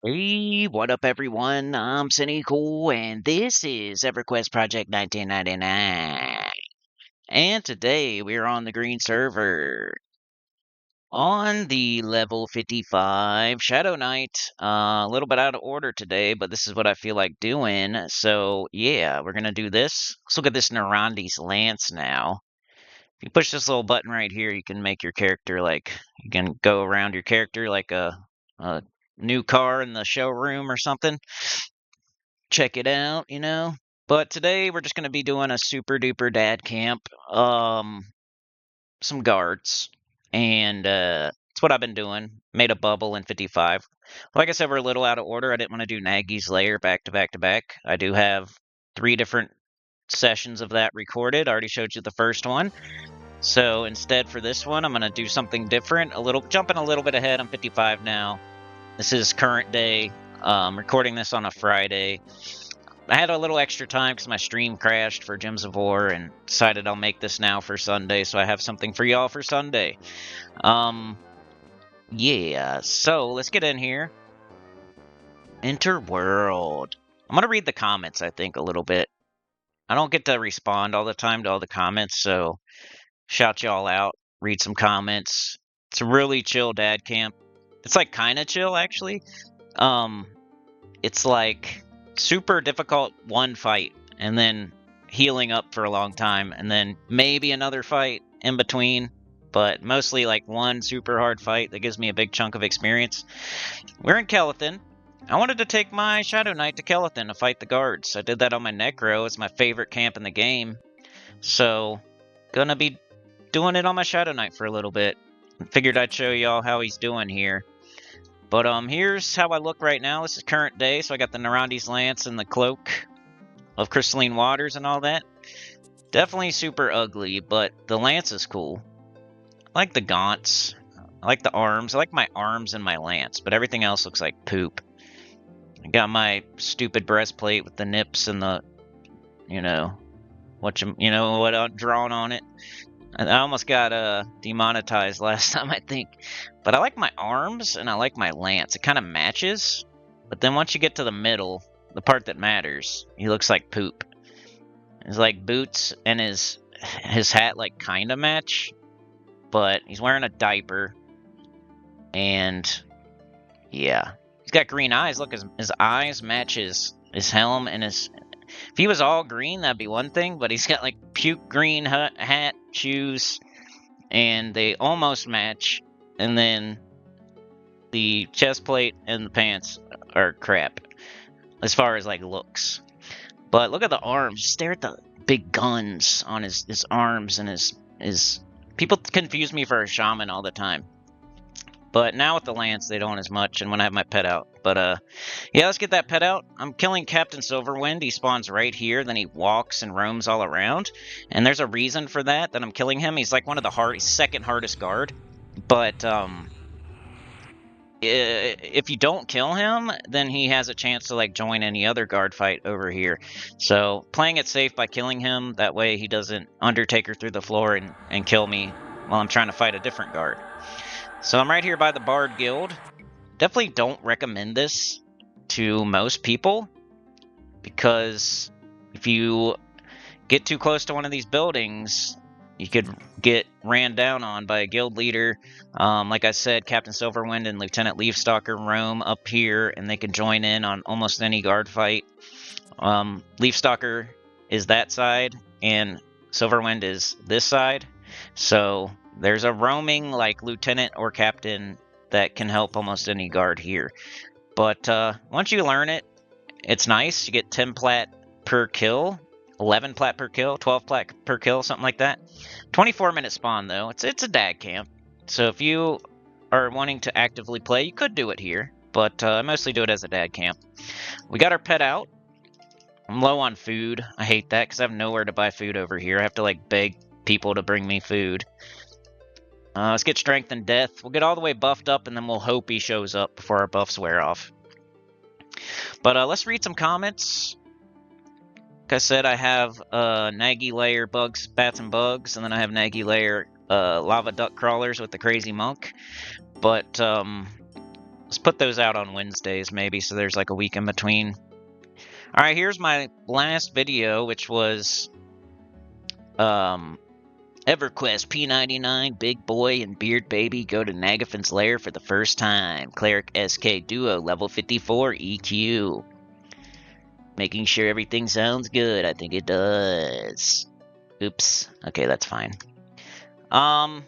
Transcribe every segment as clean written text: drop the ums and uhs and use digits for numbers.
Hey, what up, everyone? I'm Sinnycool, and this is EverQuest Project 1999. And today we're on the green server on the level 55 Shadow Knight. A little bit out of order today, but this is what I feel like doing. So, yeah, we're gonna do this. Let's look at this Narandi's Lance now. If you push this little button right here, you can make your character you can go around your character like a new car in the showroom or something. Check it out, you know. But today we're just going to be doing a super duper dad camp, some guards, and it's what I've been doing. Made a bubble in 55. Like I said, we're a little out of order. I didn't want to do Nagy's Lair back to back to back. I do have 3 different sessions of that recorded. I already showed you the first one. So instead for this one, I'm going to do something different. Jumping a little bit ahead. I'm 55 now. This is current day. Recording this on a Friday. I had a little extra time because my stream crashed for Gems of War and decided I'll make this now for Sunday, so I have something for y'all for Sunday. Yeah, so let's get in here. Enter world. I'm gonna read the comments, I think, a little bit. I don't get to respond all the time to all the comments, so shout y'all out, read some comments. It's a really chill dad camp. It's like kind of chill, actually. It's like super difficult one fight and then healing up for a long time and then maybe another fight in between, but mostly like one super hard fight that gives me a big chunk of experience. We're in Kelethin. I wanted to take my Shadow Knight to Kelethin to fight the guards. I did that on my Necro. It's my favorite camp in the game. So, gonna be doing it on my Shadow Knight for a little bit. Figured I'd show y'all how he's doing here. But here's how I look right now. This is current day, so I got the Narandi's Lance and the cloak of crystalline waters and all that. Definitely super ugly, but the lance is cool. I like the gaunts. I like the arms. I like my arms and my lance, but everything else looks like poop. I got my stupid breastplate with the nips and the, what drawn on it. I almost got demonetized last time, I think. But I like my arms and I like my lance. It kind of matches. But then once you get to the middle, the part that matters, he looks like poop. His like boots and his hat like kind of match. But he's wearing a diaper. And yeah. He's got green eyes. Look, his eyes match his helm and his... If he was all green, that'd be one thing, but he's got like puke green hat, shoes, and they almost match. And then the chest plate and the pants are crap as far as like looks. But look at the arms. Stare at the big guns on his arms and his. People confuse me for a shaman all the time. But now with the lance, they don't as much, and when I have my pet out. But, yeah, let's get that pet out. I'm killing Captain Silverwind. He spawns right here, then he walks and roams all around. And there's a reason for that I'm killing him. He's like one of the second hardest guard. But, if you don't kill him, then he has a chance to, like, join any other guard fight over here. So, playing it safe by killing him, that way he doesn't Undertaker through the floor and kill me while I'm trying to fight a different guard. So I'm right here by the Bard Guild. Definitely don't recommend this to most people, because if you get too close to one of these buildings, you could get ran down on by a guild leader. Like I said, Captain Silverwind and Lieutenant Leafstalker roam up here, and they can join in on almost any guard fight. Leafstalker is that side, and Silverwind is this side. So there's a roaming like lieutenant or captain that can help almost any guard here. But once you learn it, it's nice. You get 10 plat per kill, 11 plat per kill, 12 plat per kill, something like that. 24-minute spawn, though. It's a dad camp. So if you are wanting to actively play, you could do it here. But I mostly do it as a dad camp. We got our pet out. I'm low on food. I hate that because I have nowhere to buy food over here. I have to like beg people to bring me food. Let's get strength and death. We'll get all the way buffed up, and then we'll hope he shows up before our buffs wear off. But let's read some comments. Like I said, I have Nagy Layer bugs, bats and bugs, and then I have Nagy Layer lava duck crawlers with the crazy monk. But Let's put those out on Wednesdays, maybe, so there's like a week in between. Alright, here's my last video, which was EverQuest P99, Big Boy and Beard Baby go to Nagafin's Lair for the first time. Cleric SK Duo, level 54 EQ. Making sure everything sounds good. I think it does. Oops. Okay, that's fine. Alright,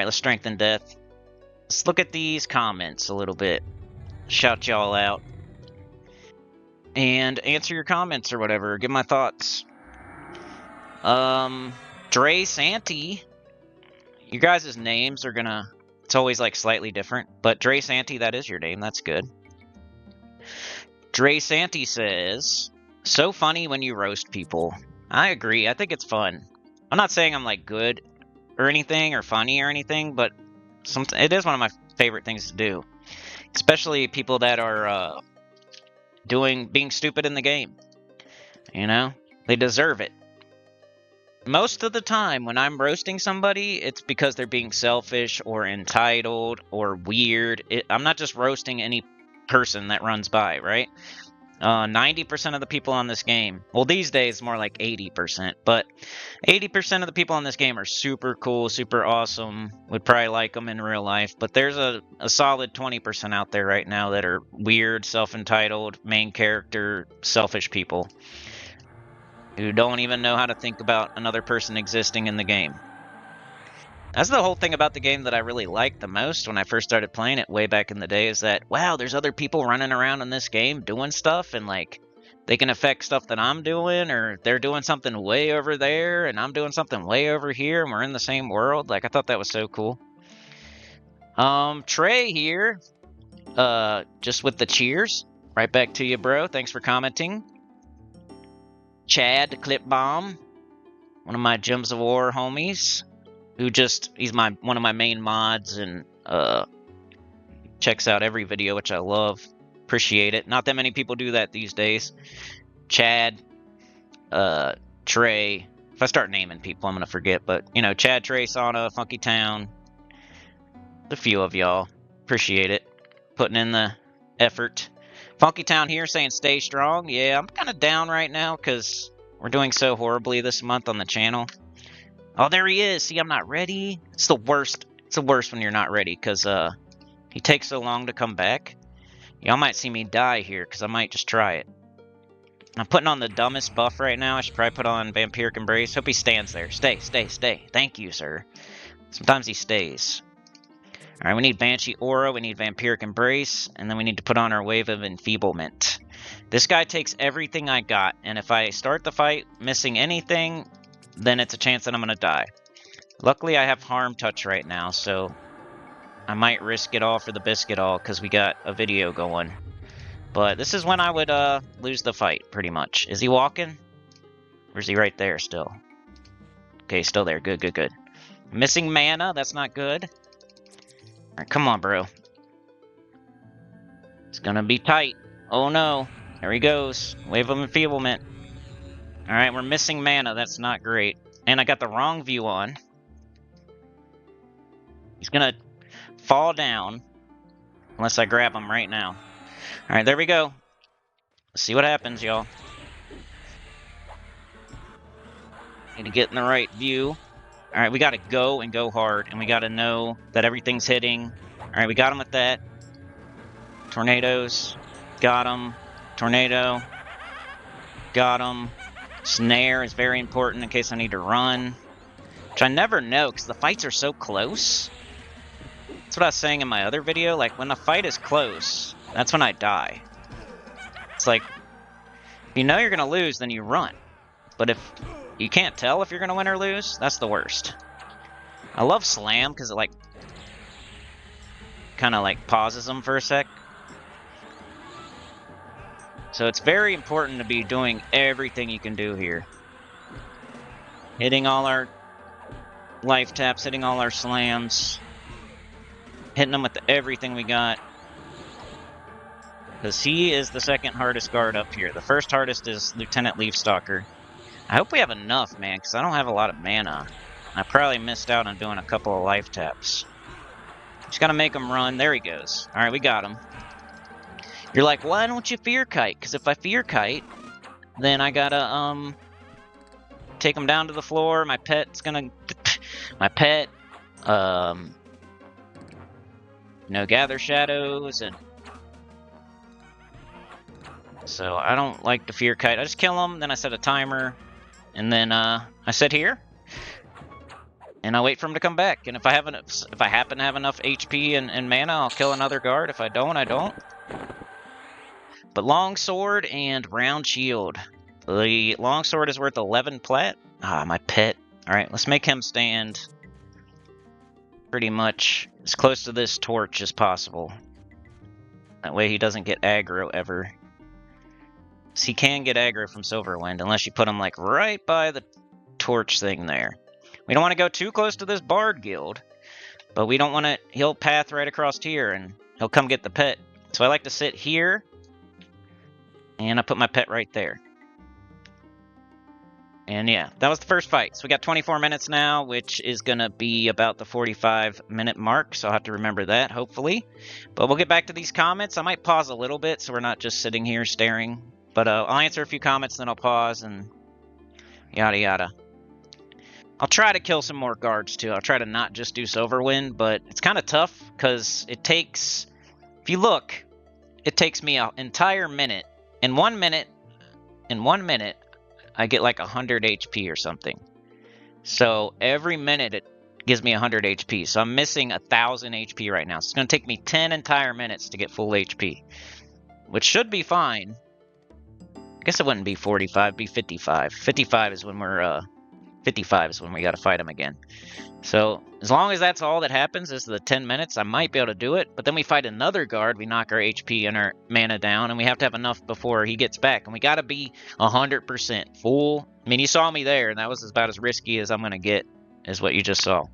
let's strengthen death. Let's look at these comments a little bit. Shout y'all out. And answer your comments or whatever. Give my thoughts. Dre Santy. You guys' names are gonna... It's always like slightly different. But Dre Santy, that is your name. That's good. Dre Santy says, so funny when you roast people. I agree. I think it's fun. I'm not saying I'm like good or anything or funny or anything, but it is one of my favorite things to do. Especially people that are being stupid in the game. You know? They deserve it. Most of the time when I'm roasting somebody, it's because they're being selfish or entitled or weird. I'm not just roasting any person that runs by, right? 90% of the people on this game, well, these days more like 80%, but 80% of the people on this game are super cool, super awesome, would probably like them in real life, but there's a solid 20% out there right now that are weird, self-entitled, main character, selfish people who don't even know how to think about another person existing in the game. That's the whole thing about the game that I really liked the most when I first started playing it way back in the day, is that, wow, there's other people running around in this game doing stuff, and like they can affect stuff that I'm doing, or they're doing something way over there and I'm doing something way over here and we're in the same world. Like, I thought that was so cool. Trey here, just with the cheers. Right back to you, bro. Thanks for commenting. Chad Clip Bomb, one of my Gems of War homies, who he's one of my main mods and checks out every video, which I love. Appreciate it. Not that many people do that these days. Chad, Trey. If I start naming people, I'm gonna forget, but you know, Chad, Trey, Sauna, Funky Town, a few of y'all. Appreciate it. Putting in the effort. Funky Town here saying stay strong. Yeah, I'm kind of down right now because we're doing so horribly this month on the channel. Oh, there he is. See, I'm not ready. It's the worst. It's the worst when you're not ready because he takes so long to come back. Y'all might see me die here because I might just try it. I'm putting on the dumbest buff right now. I should probably put on Vampiric Embrace. Hope he stands there. Stay, stay, stay. Thank you, sir. Sometimes he stays. Alright, we need Banshee Aura, we need Vampiric Embrace, and then we need to put on our Wave of Enfeeblement. This guy takes everything I got, and if I start the fight missing anything, then it's a chance that I'm going to die. Luckily, I have Harm Touch right now, so I might risk it all for the biscuit all, because we got a video going. But this is when I would lose the fight, pretty much. Is he walking? Or is he right there still? Okay, still there. Good, good, good. Missing mana, that's not good. Alright, come on, bro. It's gonna be tight. Oh no. There he goes. Wave of Enfeeblement. Alright, we're missing mana. That's not great. And I got the wrong view on. He's gonna fall down. Unless I grab him right now. Alright, there we go. Let's see what happens, y'all. Need to get in the right view. Alright, we gotta go and go hard, and we gotta know that everything's hitting. Alright, we got him with that. Tornadoes. Got him. Tornado. Got him. Snare is very important in case I need to run. Which I never know, because the fights are so close. That's what I was saying in my other video. Like, when the fight is close, that's when I die. It's like, if you know you're gonna lose, then you run. But if you can't tell if you're gonna win or lose, that's the worst. I love Slam because it like kind of like pauses them for a sec. So it's very important to be doing everything you can do here. Hitting all our life taps, hitting all our slams, hitting them with everything we got. Because he is the second hardest guard up here. The first hardest is Lieutenant Leafstalker. I hope we have enough, man, because I don't have a lot of mana. I probably missed out on doing a couple of life taps. Just gotta make him run. There he goes. All right, we got him. You're like, why don't you fear kite? Because if I fear kite, then I gotta take him down to the floor. My pet's gonna, my pet, gather shadows, and so I don't like the fear kite. I just kill him, then I set a timer, and then I sit here, and I wait for him to come back. And if I happen to have enough HP and mana, I'll kill another guard. If I don't, I don't. But longsword and round shield. The longsword is worth 11 plat. Ah, my pet. All right, let's make him stand pretty much as close to this torch as possible. That way he doesn't get aggro ever. So he can get aggro from Silverwind unless you put him like right by the torch thing there. We don't want to go too close to this Bard guild, but we don't want to. He'll path right across here and he'll come get the pet. So I like to sit here, and I put my pet right there. And yeah, that was the first fight. So we got 24 minutes now, which is going to be about the 45-minute mark. So I'll have to remember that, hopefully. But we'll get back to these comments. I might pause a little bit so we're not just sitting here staring. But I'll answer a few comments, then I'll pause and yada yada. I'll try to kill some more guards too. I'll try to not just do Silverwind, but it's kind of tough because it takes, if you look, it takes me an entire minute. In 1 minute, I get like 100 HP or something. So every minute it gives me 100 HP. So I'm missing 1,000 HP right now. So it's going to take me 10 entire minutes to get full HP, which should be fine. I guess it wouldn't be 45, it'd be 55. 55 is when we're 55 is when we got to fight him again. So as long as that's all that happens is the 10 minutes, I might be able to do it. But then we fight another guard, we knock our HP and our mana down, and we have to have enough before he gets back. And we got to be 100% full. I mean, you saw me there, and that was about as risky as I'm going to get, is what you just saw. All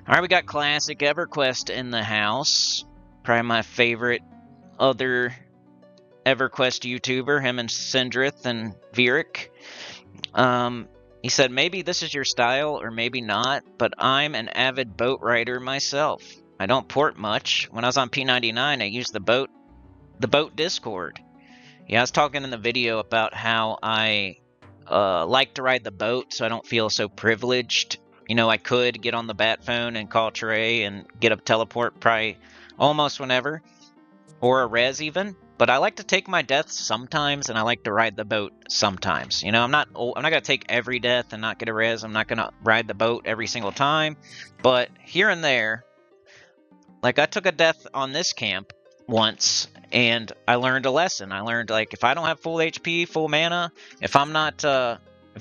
right, we got classic EverQuest in the house. Probably my favorite other EverQuest YouTuber, him and Sindrith and Virik. He said, maybe this is your style or maybe not, but I'm an avid boat rider myself. I don't port much. When I was on P99, I used the boat Discord. Yeah, I was talking in the video about how I like to ride the boat so I don't feel so privileged. You know, I could get on the bat phone and call Trey and get a teleport probably almost whenever, or a res even. But I like to take my deaths sometimes, and I like to ride the boat sometimes. You know, I'm not gonna take every death and not get a res. I'm not gonna ride the boat every single time. But here and there, like I took a death on this camp once, and I learned a lesson. I learned, like, if I don't have full HP, full mana, if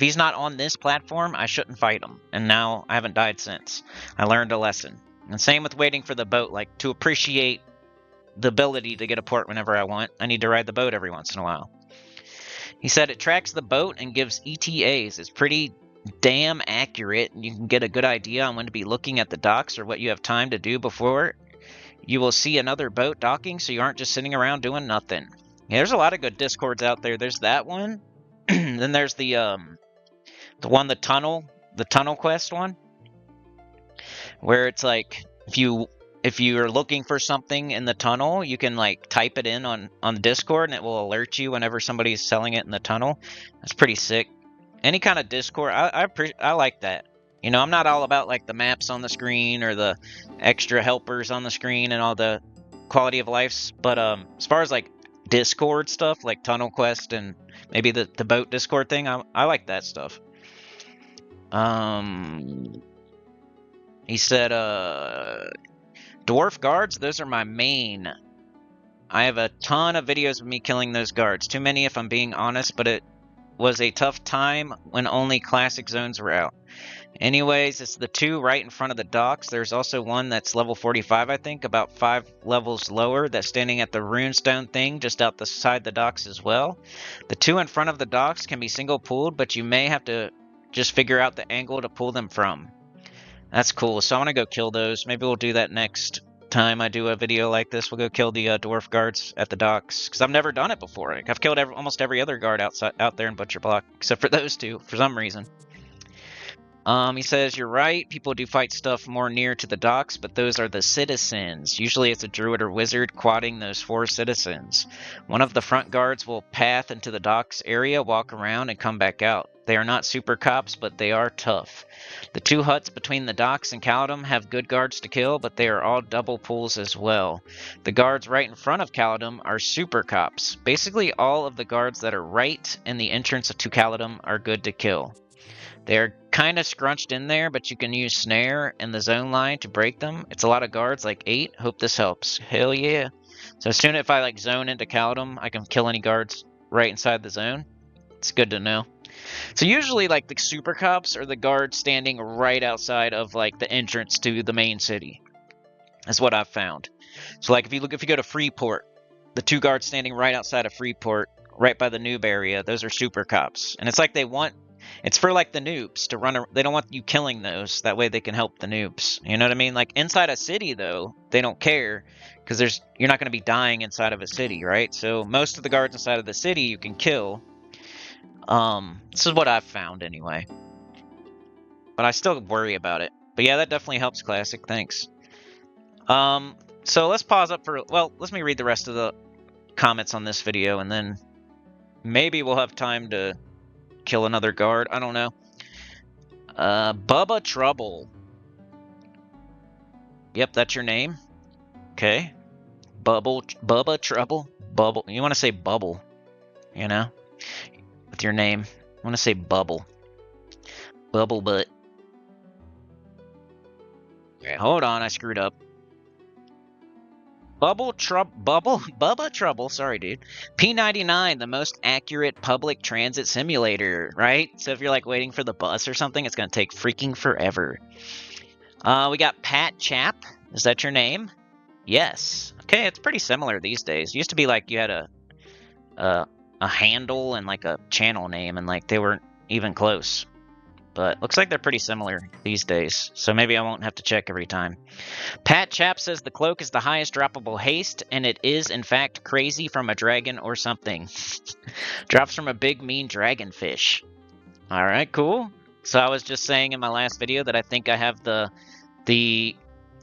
he's not on this platform, I shouldn't fight him. And now I haven't died since. I learned a lesson. And same with waiting for the boat, like to appreciate the ability to get a port whenever I want. I need to ride the boat every once in a while. He said it tracks the boat and gives ETAs. It's pretty damn accurate, and you can get a good idea on when to be looking at the docks or what you have time to do before you will see another boat docking, so you aren't just sitting around doing nothing. Yeah, there's a lot of good Discords out there. There's that one. Then there's the tunnel quest one, where it's like if you're looking for something in the tunnel, you can like type it in on Discord and it will alert you whenever somebody's selling it in the tunnel. That's pretty sick. Any kind of Discord, I like that. You know, I'm not all about like the maps on the screen or the extra helpers on the screen and all the quality of lives, but as far as like Discord stuff, like Tunnel Quest and maybe the boat Discord thing, I like that stuff. He said, dwarf guards, those are my main. I have a ton of videos of me killing those guards. Too many if I'm being honest, but it was a tough time when only classic zones were out. Anyways, it's the two right in front of the docks. There's also one that's level 45, I think, about 5 levels lower, that's standing at the runestone thing just outside the docks as well. The two in front of the docks can be single pulled, but you may have to just figure out the angle to pull them from. That's cool. So I want to go kill those. Maybe we'll do that next time I do a video like this. We'll go kill the dwarf guards at the docks, because I've never done it before. Like, I've killed almost every other guard out there in Butcher Block, except for those two, for some reason. He says, you're right, people do fight stuff more near to the docks, but those are the citizens. Usually it's a druid or wizard quadding those 4 citizens. One of the front guards will path into the docks area, walk around, and come back out. They are not super cops, but they are tough. The 2 huts between the docks and Caledon have good guards to kill, but they are all double pools as well. The guards right in front of Caledon are super cops. Basically all of the guards that are right in the entrance to Caledon are good to kill. They're kind of scrunched in there, but you can use snare and the zone line to break them. It's a lot of guards, like 8. Hope this helps. Hell yeah. So as soon as I like zone into Caledon, I can kill any guards right inside the zone. It's good to know. So usually like the super cops are the guards standing right outside of like the entrance to the main city. That's what I've found. So like if you go to Freeport, the 2 guards standing right outside of Freeport, right by the noob area, those are super cops. And it's like it's for like the noobs to run. They don't want you killing those. That way they can help the noobs. You know what I mean? Like inside a city though, they don't care because you're not going to be dying inside of a city, right? So most of the guards inside of the city you can kill. This is what I've found anyway. But I still worry about it. But yeah, that definitely helps, Classic. Thanks. So let's pause up for, well, let me read the rest of the comments on this video and then maybe we'll have time to kill another guard. I don't know. Bubba Trouble. Yep, that's your name. Okay. Bubba Trouble. Bubble. You want to say Bubble, you know? With your name. I want to say Bubble. Bubble Butt. Okay, hold on, I screwed up. Bubba Trouble, sorry dude. P99, the most accurate public transit simulator, right? So if you're like waiting for the bus or something, it's gonna take freaking forever. We got Pat Chap, is that your name? Yes. Okay, it's pretty similar these days. It used to be like you had a handle and like a channel name and like they weren't even close. But looks like they're pretty similar these days, so maybe I won't have to check every time. Pat Chap says the cloak is the highest droppable haste, and it is, in fact, crazy from a dragon or something. Drops from a big, mean dragonfish. Alright, cool. So I was just saying in my last video that I think I have the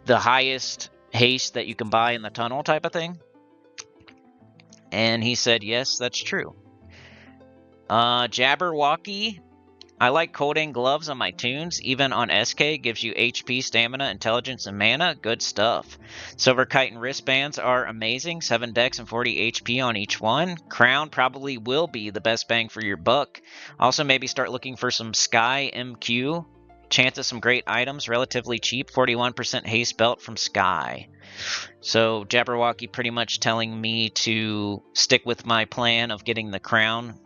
highest haste that you can buy in the tunnel type of thing. And he said, yes, that's true. Jabberwocky. I like Coldane gloves on my tunes. Even on SK, gives you HP, stamina, intelligence, and mana. Good stuff. Silver Chitin wristbands are amazing. 7 dex and 40 HP on each one. Crown probably will be the best bang for your buck. Also, maybe start looking for some Sky MQ. Chance of some great items, relatively cheap. 41% haste belt from Sky. So, Jabberwocky pretty much telling me to stick with my plan of getting the crown.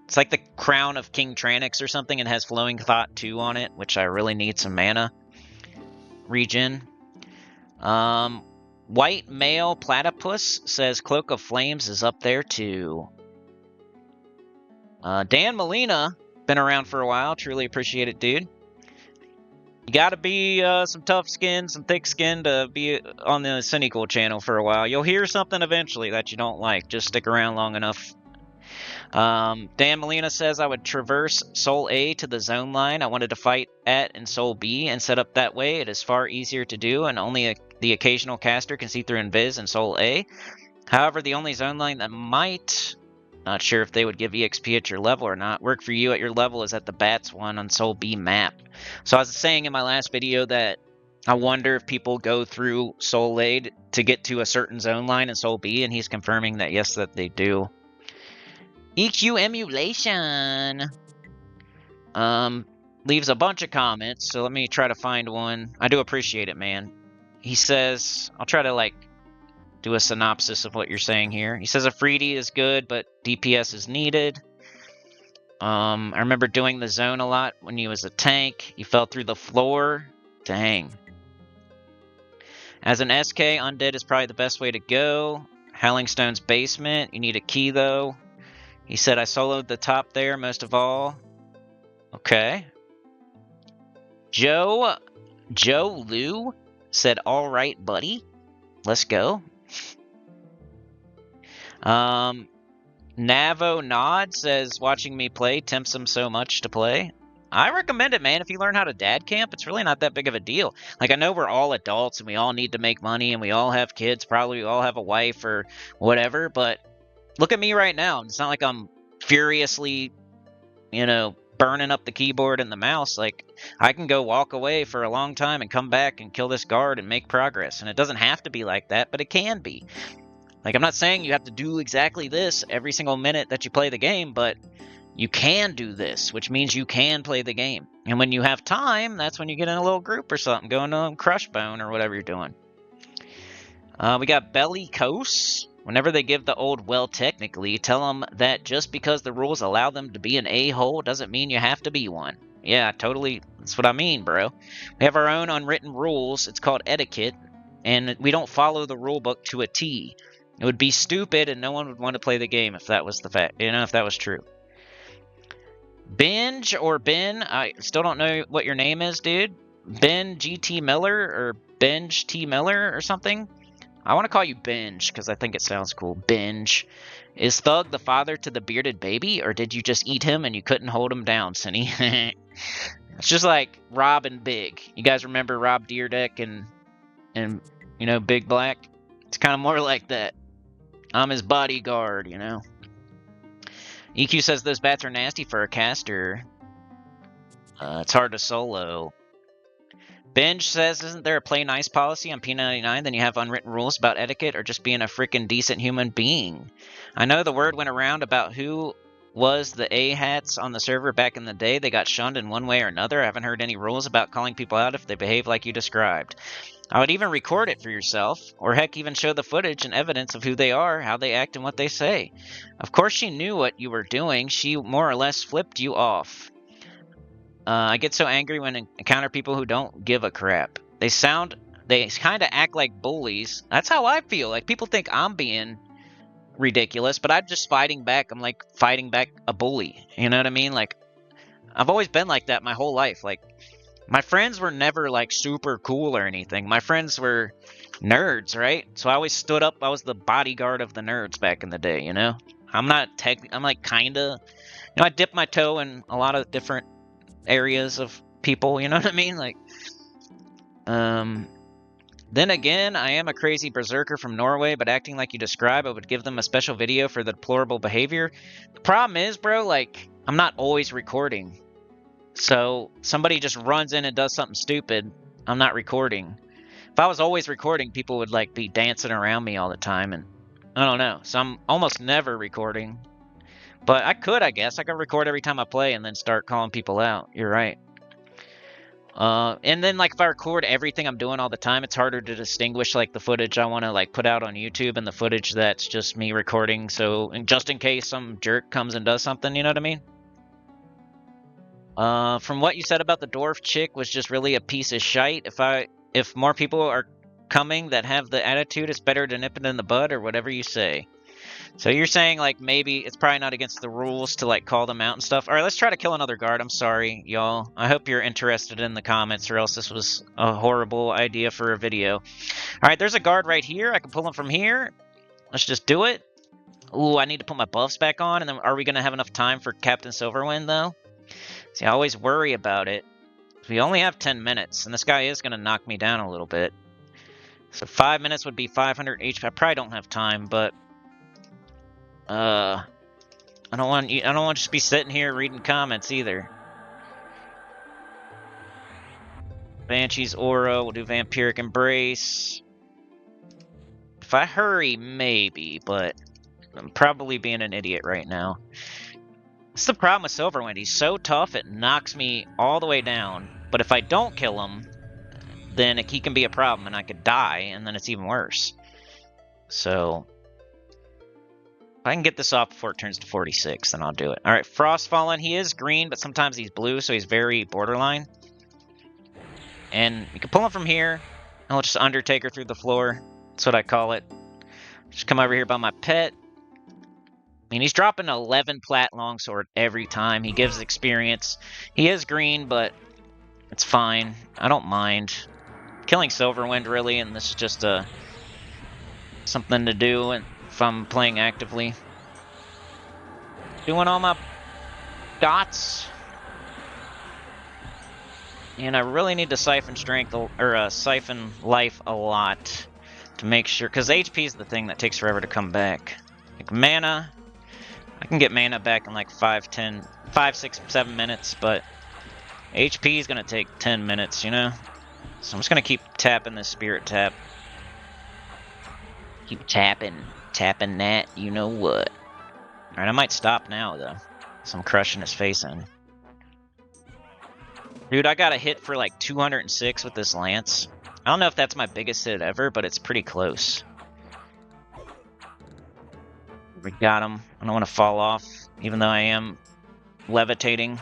It's like the Crown of King Tranix or something, and has Flowing Thought 2 on it, which I really need some mana regen. White Male Platypus says Cloak of Flames is up there too. Dan Molina, been around for a while, truly appreciate it, dude. You gotta be some tough skin, some thick skin to be on the Sinnycool channel for a while. You'll hear something eventually that you don't like, just stick around long enough. Dan Molina says I would traverse Soul A to the zone line I wanted to fight at in Soul B and set up that way. It is far easier to do, and only the occasional caster can see through Invis in Soul A. However, the only zone line that might, not sure if they would give EXP at your level or not, work for you at your level is at the Bats one on Soul B map. So I was saying in my last video that I wonder if people go through Soul A to get to a certain zone line in Soul B, and he's confirming that yes, that they do. EQ emulation leaves a bunch of comments, so let me try to find one. I do appreciate it, man. He says, I'll try to like do a synopsis of what you're saying here. He says Afridi is good, but DPS is needed. I remember doing the zone a lot when he was a tank. He fell through the floor. Dang. As an SK, Undead is probably the best way to go. Howling Stone's basement. You need a key though. He said, I soloed the top there most of all. Okay. Joe Lou said, all right, buddy. Let's go. Navo Nod says, watching me play tempts him so much to play. I recommend it, man. If you learn how to dad camp, it's really not that big of a deal. Like, I know we're all adults and we all need to make money and we all have kids. Probably we all have a wife or whatever. But look at me right now. It's not like I'm furiously, you know, burning up the keyboard and the mouse. Like, I can go walk away for a long time and come back and kill this guard and make progress. And it doesn't have to be like that, but it can be. Like, I'm not saying you have to do exactly this every single minute that you play the game, but you can do this, which means you can play the game. And when you have time, that's when you get in a little group or something, going to Crushbone or whatever you're doing. We got Belly Coast. Whenever they give the old, well, technically, tell them that just because the rules allow them to be an a-hole doesn't mean you have to be one. Yeah, totally. That's what I mean, bro. We have our own unwritten rules. It's called etiquette, and we don't follow the rule book to a T. It would be stupid, and no one would want to play the game if that was the fact. You know, if that was true. Binge or Ben, I still don't know what your name is, dude. Ben GT Miller or Binge T Miller or something. I want to call you Binge because I think it sounds cool. Binge. Is Thug the father to the bearded baby, or did you just eat him and you couldn't hold him down, Cinny? It's just like Rob and Big. You guys remember Rob Deerdeck and you know, Big Black? It's kind of more like that. I'm his bodyguard, you know. EQ says those bats are nasty for a caster. It's hard to solo. Binge says, isn't there a play nice policy on P99? Then you have unwritten rules about etiquette or just being a freaking decent human being. I know the word went around about who was the A-hats on the server back in the day. They got shunned in one way or another. I haven't heard any rules about calling people out if they behave like you described. I would even record it for yourself, or heck, even show the footage and evidence of who they are, how they act, and what they say. Of course she knew what you were doing. She more or less flipped you off. I get so angry when I encounter people who don't give a crap. They kind of act like bullies. That's how I feel. Like, people think I'm being ridiculous, but I'm just fighting back. I'm like fighting back a bully. You know what I mean? Like, I've always been like that my whole life. Like, my friends were never like super cool or anything. My friends were nerds, right? So I always stood up. I was the bodyguard of the nerds back in the day, you know? I'm like kinda, you know, I dip my toe in a lot of different areas of people, you know what I mean? Like, then again, I am a crazy berserker from Norway, but acting like you describe, I would give them a special video for the deplorable behavior. The problem is, bro, like, I'm not always recording. So somebody just runs in and does something stupid, I'm not recording. If I was always recording, people would like be dancing around me all the time, and I don't know. So I'm almost never recording. But I could, I guess. I could record every time I play and then start calling people out. You're right. And then, like, if I record everything I'm doing all the time, it's harder to distinguish, like, the footage I want to, like, put out on YouTube and the footage that's just me recording. So, just in case some jerk comes and does something, you know what I mean? From what you said about the dwarf chick was just really a piece of shite. If more people are coming that have the attitude, it's better to nip it in the bud or whatever you say. So you're saying, like, maybe it's probably not against the rules to, like, call them out and stuff. All right, let's try to kill another guard. I'm sorry, y'all. I hope you're interested in the comments, or else this was a horrible idea for a video. All right, there's a guard right here. I can pull him from here. Let's just do it. Ooh, I need to put my buffs back on. And then are we going to have enough time for Captain Silverwind, though? See, I always worry about it. We only have 10 minutes, and this guy is going to knock me down a little bit. So 5 minutes would be 500 HP. I probably don't have time, but I don't want to just be sitting here reading comments either. Banshee's Aura, we'll do Vampiric Embrace. If I hurry, maybe, but I'm probably being an idiot right now. That's the problem with Silverwind. He's so tough, it knocks me all the way down. But if I don't kill him, then he can be a problem, and I could die, and then it's even worse. So if I can get this off before it turns to 46, then I'll do it. All right, Frostfallen. He is green, but sometimes he's blue, so he's very borderline. And you can pull him from here, and we'll just Undertaker through the floor. That's what I call it. Just come over here by my pet. I mean, he's dropping 11 plat longsword every time. He gives experience. He is green, but it's fine. I don't mind. Killing Silverwind, really, and this is just something to do if I'm playing actively. Doing all my dots. And I really need to siphon strength or siphon life a lot to make sure, because HP is the thing that takes forever to come back. Like mana, I can get mana back in like 5, 6, 7 minutes, but HP is gonna take 10 minutes, you know? So I'm just gonna keep tapping this spirit tap. Keep tapping that, you know what. Alright, I might stop now though, so I'm crushing his face in. Dude, I got a hit for like 206 with this lance. I don't know if that's my biggest hit ever, but it's pretty close. We got him. I don't want to fall off, even though I am levitating.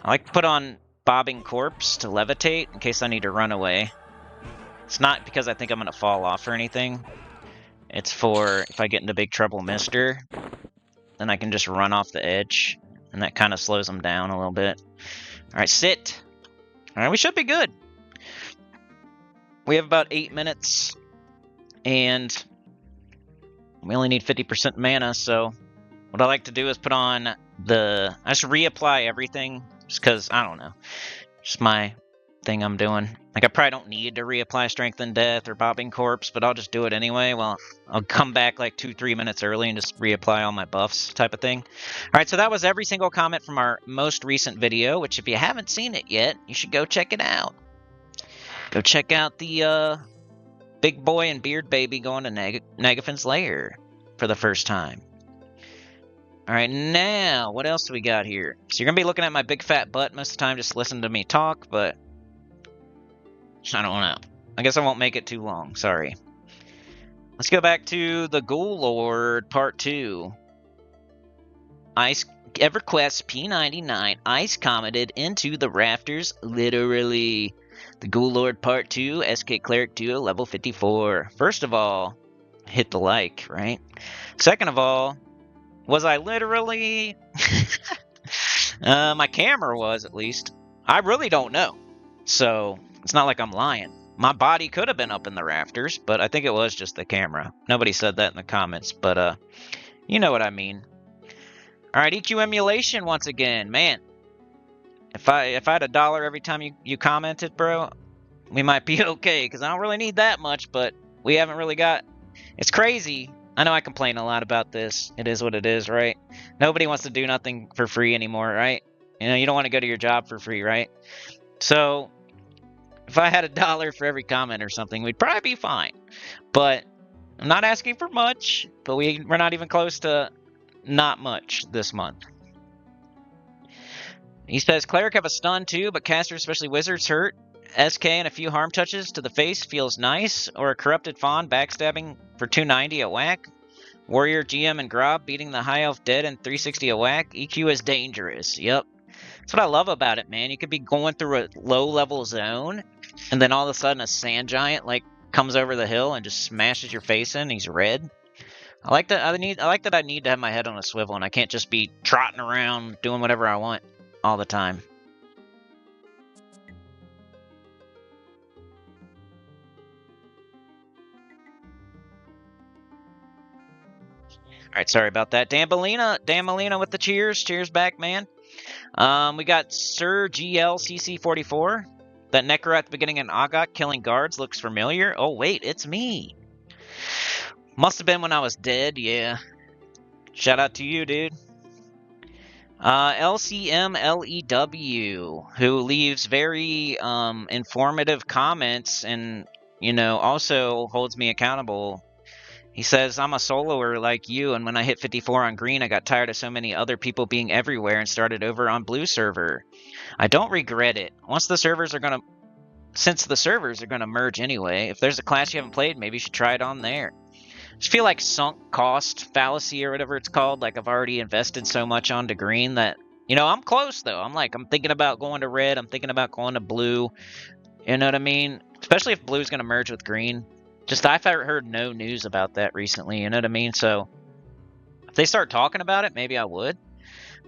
I like to put on bobbing corpse to levitate in case I need to run away. It's not because I think I'm going to fall off or anything. It's for if I get into big trouble mister, then I can just run off the edge, and that kind of slows them down a little bit. Alright, sit. Alright, we should be good. We have about 8 minutes, and we only need 50% mana, so what I like to do is put on I just reapply everything, just because, I don't know, just my thing I'm doing. Like, I probably don't need to reapply Strength and Death or Bobbing Corpse, but I'll just do it anyway. Well, I'll come back like 2-3 minutes early and just reapply all my buffs type of thing. Alright, so that was every single comment from our most recent video, which if you haven't seen it yet, you should go check it out. Go check out the big boy and beard baby going to Negafin's lair for the first time. Alright, now, what else do we got here? So you're going to be looking at my big fat butt most of the time, just listen to me talk, but I don't know. I guess I won't make it too long, sorry. Let's go back to the Ghoul Lord Part 2. EverQuest P99 ice commented into the rafters, literally. The Ghoul Lord Part 2, SK Cleric Duo, level 54. First of all, hit the like, right? Second of all, was I literally? My camera was, at least. I really don't know. So, it's not like I'm lying. My body could have been up in the rafters, but I think it was just the camera. Nobody said that in the comments, but you know what I mean. Alright, EQ emulation once again. Man, if I had $1 every time you commented, bro, we might be okay, because I don't really need that much, but we haven't really got... It's crazy. I know I complain a lot about this. It is what it is, right? Nobody wants to do nothing for free anymore, right? You know, you don't want to go to your job for free, right? So, if I had $1 for every comment or something, we'd probably be fine. But I'm not asking for much, but we're not even close to not much this month. He says, Cleric have a stun too, but casters, especially wizards, hurt. SK and a few harm touches to the face feels nice, or a corrupted fawn backstabbing for 290 a whack. Warrior, GM, and Grob beating the high elf dead and 360 a whack. EQ is dangerous. Yep. That's what I love about it, man. You could be going through a low-level zone, and then all of a sudden a sand giant like comes over the hill and just smashes your face in. He's red. I like that. I like that I need to have my head on a swivel, and I can't just be trotting around doing whatever I want all the time. Alright, sorry about that. Dan Molina with the cheers. Cheers back, man. We got Sir GL CC44. That Necro at the beginning in Agat killing guards looks familiar. Oh, wait, it's me. Must have been when I was dead, yeah. Shout out to you, dude. LCMLEW, who leaves very informative comments and, you know, also holds me accountable. He says, I'm a soloer like you, and when I hit 54 on green, I got tired of so many other people being everywhere and started over on blue server. I don't regret it. Since the servers are going to merge anyway, if there's a class you haven't played, maybe you should try it on there. I just feel like sunk cost fallacy or whatever it's called. Like, I've already invested so much onto green that, you know, I'm close though. I'm thinking about going to red. I'm thinking about going to blue. You know what I mean? Especially if blue's going to merge with green. Just, I've heard no news about that recently, you know what I mean? So, if they start talking about it, maybe I would.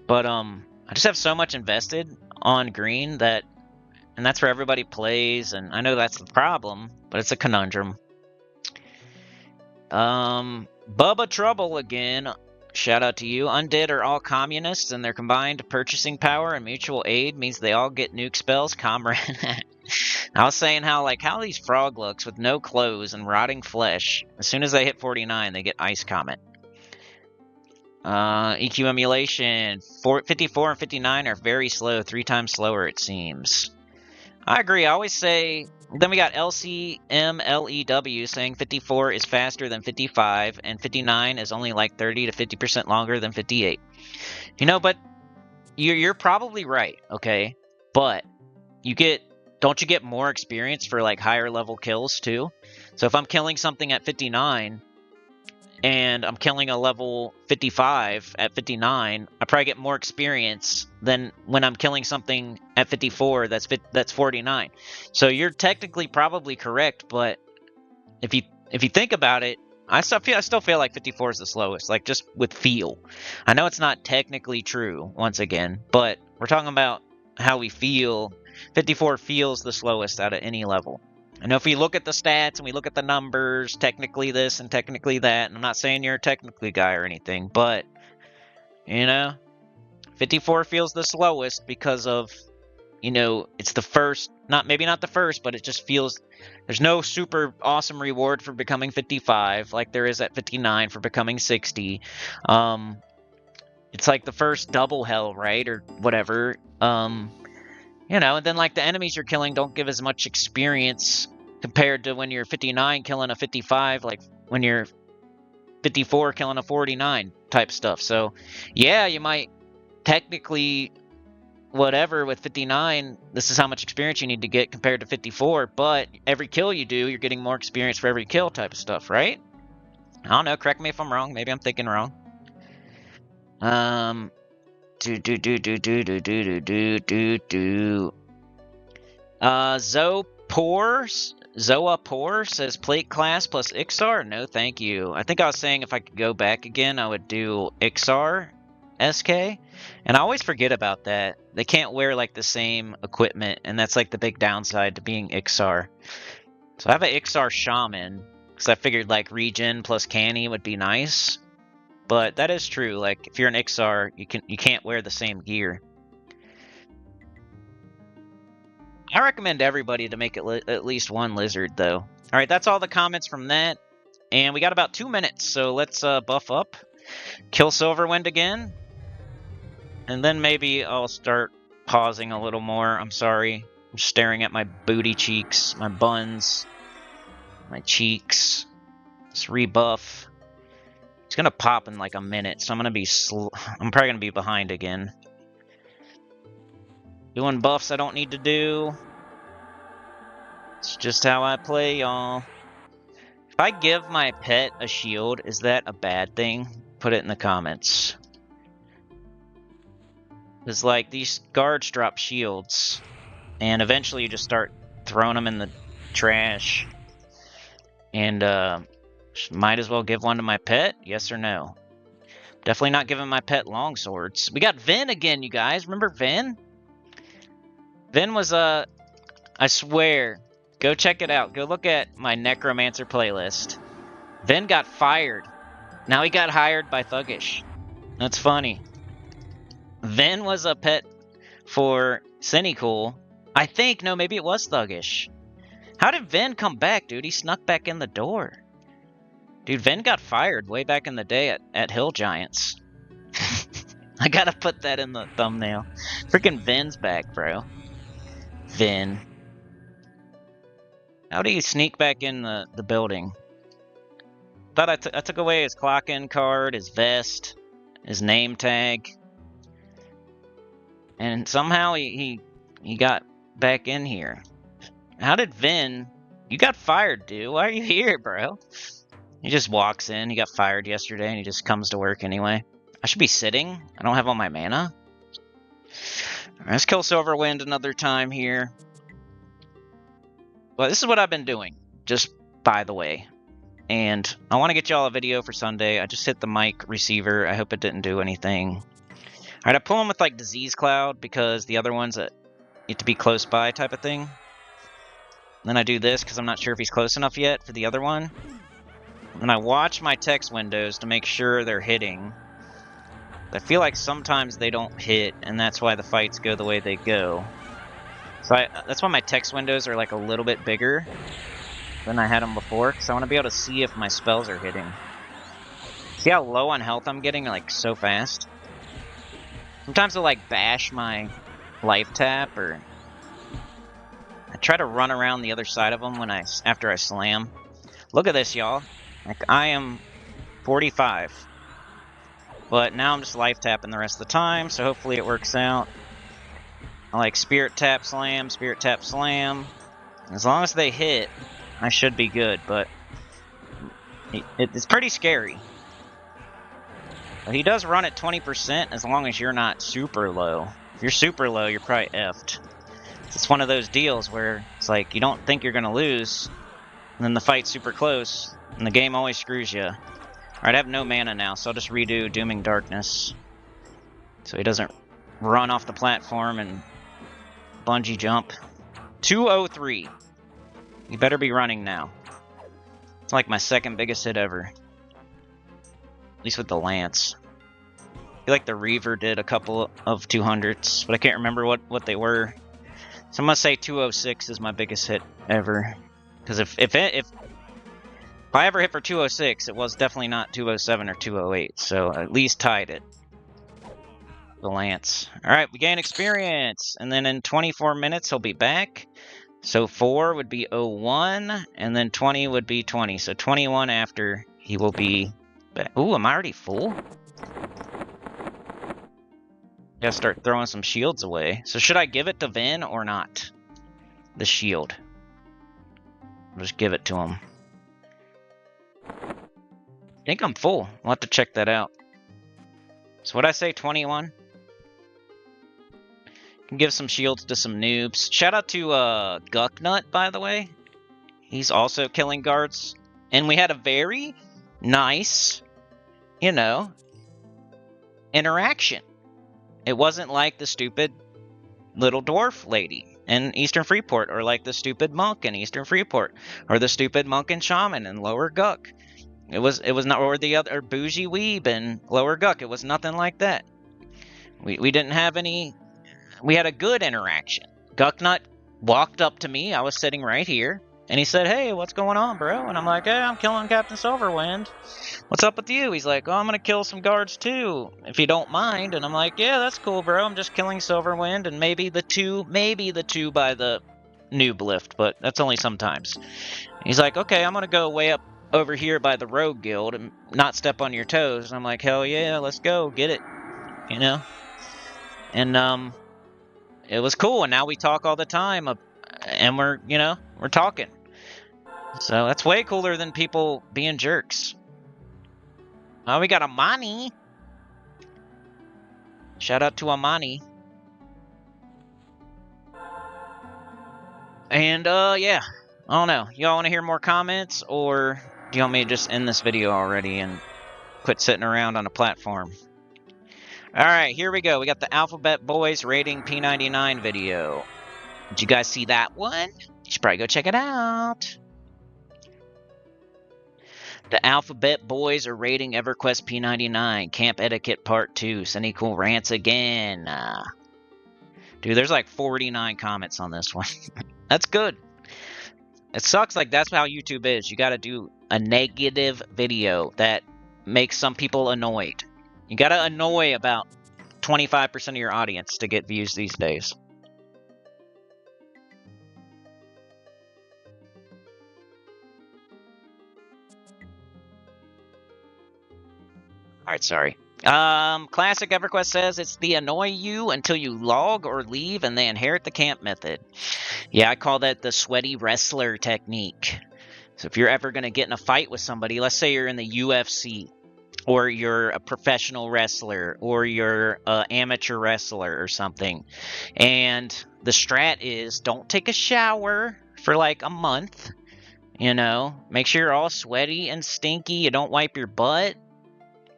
But, I just have so much invested on green that, and that's where everybody plays, and I know that's the problem, but it's a conundrum. Bubba Trouble again. Shout out to you. Undead are all communists, and their combined purchasing power and mutual aid means they all get nuke spells. Comrade. I was saying how these frog looks with no clothes and rotting flesh. As soon as they hit 49, they get Ice Comet. EQ emulation. 54 and 59 are very slow. 3 times slower, it seems. I agree. I always say... Then we got LCMLEW saying 54 is faster than 55, and 59 is only like 30 to 50% longer than 58. You know, but you're probably right, okay? But don't you get more experience for like higher level kills too? So if I'm killing something at 59 and I'm killing a level 55 at 59, I probably get more experience than when I'm killing something at 54 that's 49. So you're technically probably correct, but if you think about it, I still feel like 54 is the slowest, like just with feel. I know it's not technically true once again, but we're talking about how we feel. 54 feels the slowest out of any level. I know if we look at the stats and we look at the numbers, technically this and technically that, and I'm not saying you're a technically guy or anything, but, you know, 54 feels the slowest because of, you know, it's the first, maybe not the first, but it just feels, there's no super awesome reward for becoming 55 like there is at 59 for becoming 60. It's like the first double hell, right, or whatever. You know, and then like the enemies you're killing don't give as much experience compared to when you're 59 killing a 55, like when you're 54 killing a 49 type stuff. So yeah, you might technically whatever with 59, this is how much experience you need to get compared to 54, but every kill you do, you're getting more experience for every kill type of stuff, right? I don't know, correct me if I'm wrong, maybe I'm thinking wrong. Zoapor says plate class plus Ixar? No, thank you. I think I was saying if I could go back again, I would do Ixar SK. And I always forget about that. They can't wear like the same equipment, and that's like the big downside to being Ixar. So I have an Ixar Shaman, because I figured like regen plus canny would be nice. But that is true. Like if you're an Ixar, you can't wear the same gear. I recommend everybody to make it at least one lizard, though. All right, that's all the comments from that, and we got about 2 minutes, so let's buff up, kill Silverwind again, and then maybe I'll start pausing a little more. I'm sorry, I'm staring at my booty cheeks, my buns, my cheeks. Let's rebuff. It's gonna pop in like a minute, so I'm probably gonna be behind again. Doing buffs I don't need to do. It's just how I play, y'all. If I give my pet a shield, is that a bad thing? Put it in the comments. Because like these guards drop shields, and eventually you just start throwing them in the trash. And might as well give one to my pet? Yes or no? Definitely not giving my pet longswords. We got Vin again, you guys. Remember Vin? Vin was I swear, go check it out. Go look at my Necromancer playlist. Vin got fired. Now he got hired by Thuggish. That's funny. Vin was a pet for Sinnycool. I think, no, maybe it was Thuggish. How did Vin come back, dude? He snuck back in the door. Dude, Vin got fired way back in the day at Hill Giants. I gotta put that in the thumbnail. Freaking Vin's back, bro. Vin. How do you sneak back in the building? Thought I took away his clock-in card, his vest, his name tag. And somehow he got back in here. How did Vin... You got fired, dude. Why are you here, bro? He just walks in. He got fired yesterday, and he just comes to work anyway. I should be sitting. I don't have all my mana. Right, let's kill Silverwind another time here. Well, this is what I've been doing, just by the way. And I want to get y'all a video for Sunday. I just hit the mic receiver. I hope it didn't do anything. Alright, I pull him with like Disease Cloud because the other ones that need to be close by type of thing. Then I do this because I'm not sure if he's close enough yet for the other one. And I watch my text windows to make sure they're hitting. I feel like sometimes they don't hit, and that's why the fights go the way they go. So that's why my text windows are like a little bit bigger than I had them before, because I want to be able to see if my spells are hitting. See how low on health I'm getting, like, so fast? Sometimes I'll, like, bash my life tap, or I try to run around the other side of them after I slam. Look at this, y'all. Like, I am 45. But now I'm just life tapping the rest of the time, so hopefully it works out. I like spirit tap slam, spirit tap slam. As long as they hit, I should be good, but it's pretty scary. But he does run at 20% as long as you're not super low. If you're super low, you're probably effed. It's one of those deals where it's like you don't think you're going to lose, and then the fight's super close, and the game always screws you. Alright, I have no mana now, so I'll just redo Dooming Darkness. So he doesn't run off the platform and bungee jump. 203. You better be running now. It's like my second biggest hit ever. At least with the Lance. I feel like the Reaver did a couple of 200s, but I can't remember what they were. So I'm gonna say 206 is my biggest hit ever. Because if I ever hit for 206, it was definitely not 207 or 208, so at least tied it. The Lance. Alright, we gain experience, and then in 24 minutes he'll be back. So 4 would be 01, and then 20 would be 20. So 21 after he will be back. Ooh, am I already full? Gotta start throwing some shields away. So should I give it to Vin or not? The shield. I'll just give it to him. I think I'm full. We'll have to check that out. So what'd I say, 21? Can give some shields to some noobs. Shout out to Gucknut, by the way. He's also killing guards. And we had a very nice, you know, interaction. It wasn't like the stupid little dwarf lady in Eastern Freeport, or like the stupid monk in Eastern Freeport, or the stupid monk and shaman in Lower Guck. It was not, or the other bougie weeb in Lower Guck. It was nothing like that. We didn't have any. We had a good interaction. Gucknut walked up to me. I was sitting right here, and he said, "Hey, what's going on, bro?" And I'm like, "Hey, I'm killing Captain Silverwind. What's up with you?" He's like, "Oh, I'm gonna kill some guards too, if you don't mind." And I'm like, "Yeah, that's cool, bro. I'm just killing Silverwind and maybe the two by the noob lift, but that's only sometimes." He's like, "Okay, I'm gonna go way up over here by the Rogue Guild and not step on your toes." And I'm like, "Hell yeah, let's go, get it," you know. And it was cool, and now we talk all the time, and we're talking. So that's way cooler than people being jerks. Oh, we got Amani. Shout out to Amani. And yeah, I don't know. Y'all want to hear more comments, or do you want me to just end this video already and quit sitting around on a platform? Alright, here we go. We got the Alphabet Boys rating P99 video. Did you guys see that one? You should probably go check it out. The Alphabet Boys are rating EverQuest P99. Camp Etiquette Part 2. Sinnycool rants again. Dude, there's like 49 comments on this one. That's good. It sucks, like that's how YouTube is. You gotta do a negative video that makes some people annoyed. You gotta annoy about 25% of your audience to get views these days. Alright, sorry. Classic EverQuest says it's the annoy you until you log or leave and they inherit the camp method. Yeah, I call that the sweaty wrestler technique. So if you're ever going to get in a fight with somebody, let's say you're in the UFC, or you're a professional wrestler, or you're an amateur wrestler or something, and the strat is don't take a shower for like a month, you know, make sure you're all sweaty and stinky, you don't wipe your butt.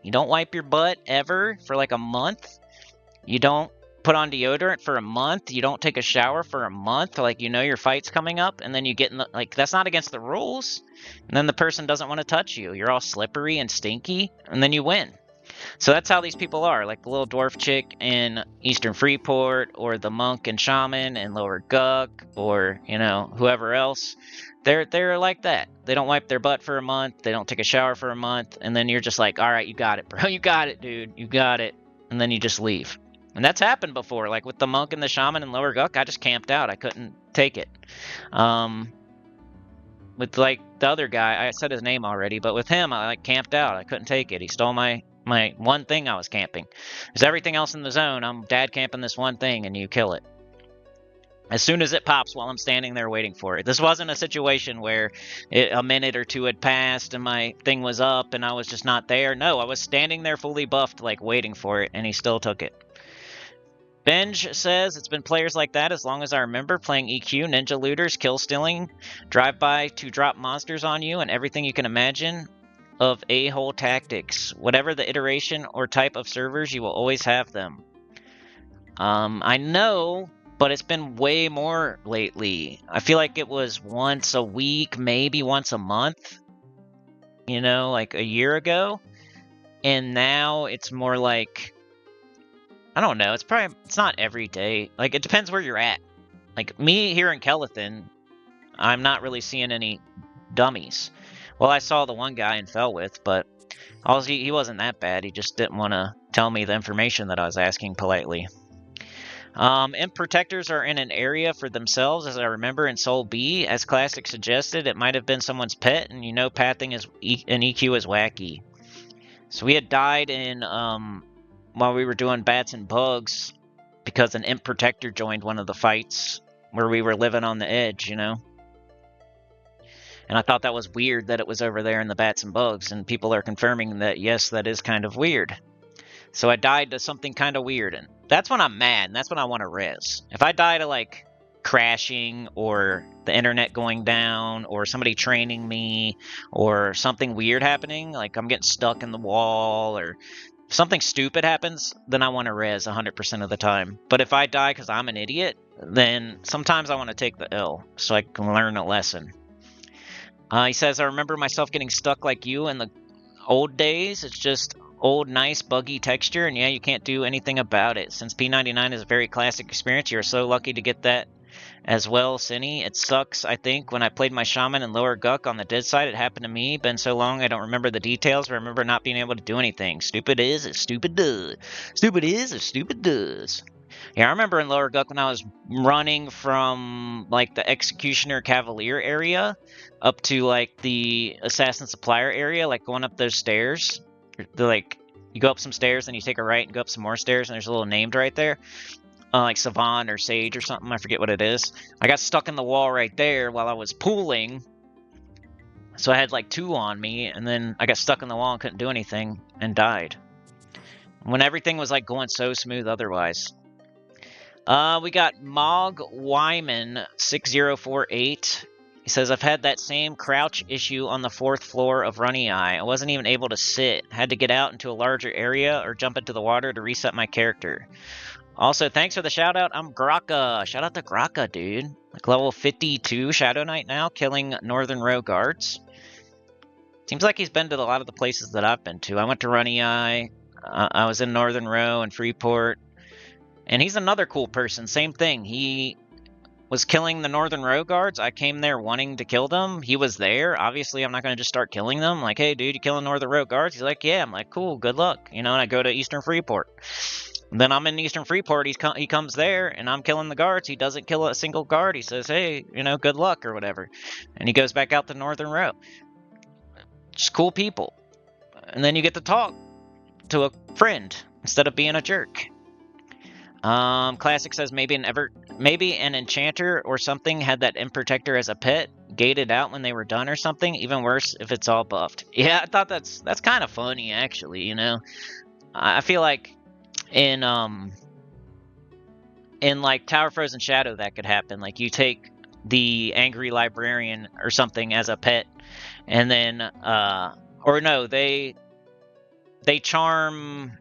You don't wipe your butt ever for like a month. You don't put on deodorant for a month. You don't take a shower for a month. Like, you know your fight's coming up, and then you get in the, like, that's not against the rules. And then the person doesn't want to touch you. You're all slippery and stinky, and then you win. So that's how these people are, like the little dwarf chick in Eastern Freeport, or the monk and shaman in Lower Guck, or, you know, whoever else. They're like that. They don't wipe their butt for a month, they don't take a shower for a month, and then you're just like, all right, you got it, bro. You got it, dude. You got it. And then you just leave. And that's happened before. Like with the monk and the shaman in Lower Guck, I just camped out. I couldn't take it. With like the other guy, I said his name already, but with him, I like camped out. I couldn't take it. He stole my one thing I was camping. There's everything else in the zone. I'm dad camping this one thing, and you kill it as soon as it pops while I'm standing there waiting for it. This wasn't a situation where a minute or two had passed and my thing was up and I was just not there. No, I was standing there fully buffed, like waiting for it, and he still took it. Benj says, it's been players like that as long as I remember, playing EQ, ninja looters, kill stealing, drive-by to drop monsters on you, and everything you can imagine of a-hole tactics. Whatever the iteration or type of servers, you will always have them. I know, but it's been way more lately. I feel like it was once a week, maybe once a month, you know, like a year ago. And now it's more like, I don't know, it's not every day. Like, it depends where you're at. Like, me here in Kellethan, I'm not really seeing any dummies. Well, I saw the one guy and fell with, but he wasn't that bad. He just didn't want to tell me the information that I was asking politely. Imp protectors are in an area for themselves, as I remember in Soul B. As Classic suggested, it might have been someone's pet, and you know pathing is an EQ is wacky. So we had died in while we were doing bats and bugs because an imp protector joined one of the fights where we were living on the edge, you know. And I thought that was weird that it was over there in the bats and bugs, and people are confirming that yes, that is kind of weird. So I died to something kind of weird, and that's when I'm mad, and that's when I want to res. If I die to, like, crashing, or the internet going down, or somebody training me, or something weird happening, like I'm getting stuck in the wall, or something stupid happens, then I want to res 100% of the time. But if I die because I'm an idiot, then sometimes I want to take the L, so I can learn a lesson. He says, I remember myself getting stuck like you in the old days. It's just old, nice, buggy texture, and yeah, you can't do anything about it. Since P99 is a very classic experience, you're so lucky to get that as well, Cinny. It sucks, I think. When I played my shaman in Lower Guck on the dead side, it happened to me. Been so long, I don't remember the details, but I remember not being able to do anything. Stupid is as stupid does. Stupid is as stupid does. Yeah, I remember in Lower Guck when I was running from, like, the Executioner Cavalier area up to, like, the Assassin Supplier area, like, going up those stairs. They're like, you go up some stairs, then you take a right and go up some more stairs, and there's a little named right there. Like Savant or Sage or something, I forget what it is. I got stuck in the wall right there while I was pooling. So I had, like, 2 on me, and then I got stuck in the wall and couldn't do anything, and died. When everything was, like, going so smooth otherwise. We got Mog Wyman 6048. He says, I've had that same crouch issue on the 4th floor of Runny Eye. I wasn't even able to sit. Had to get out into a larger area or jump into the water to reset my character. Also, thanks for the shout out. I'm Graka. Shout out to Graka, dude. Like level 52 Shadow Knight now, killing Northern Row guards. Seems like he's been to a lot of the places that I've been to. I went to Runny Eye. I was in Northern Row and Freeport. And he's another cool person. Same thing. He was killing the Northern Row guards. I came there wanting to kill them. He was there. Obviously, I'm not going to just start killing them. Like, hey, dude, you killing Northern Row guards? He's like, yeah. I'm like, cool, good luck. You know, and I go to Eastern Freeport. Then I'm in Eastern Freeport. He comes there, and I'm killing the guards. He doesn't kill a single guard. He says, hey, you know, good luck or whatever. And he goes back out to Northern Row. Just cool people. And then you get to talk to a friend instead of being a jerk. Classic says maybe an enchanter or something had that imp protector as a pet, gated out when they were done or something. Even worse if it's all buffed. Yeah, I thought that's kind of funny actually. You know, I feel like in like Tower Frozen Shadow that could happen. Like you take the angry librarian or something as a pet, and then or no, they charm.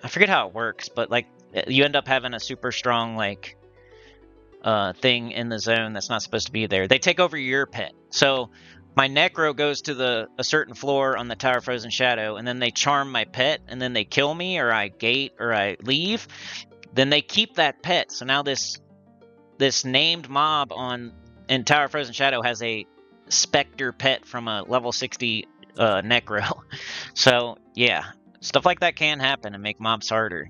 I forget how it works, but like you end up having a super strong like thing in the zone that's not supposed to be there. They take over your pet. So my necro goes to a certain floor on the Tower of Frozen Shadow, and then they charm my pet, and then they kill me, or I gate, or I leave, then they keep that pet. So now this named mob in Tower of Frozen Shadow has a Spectre pet from a level 60 necro. So yeah, stuff like that can happen and make mobs harder.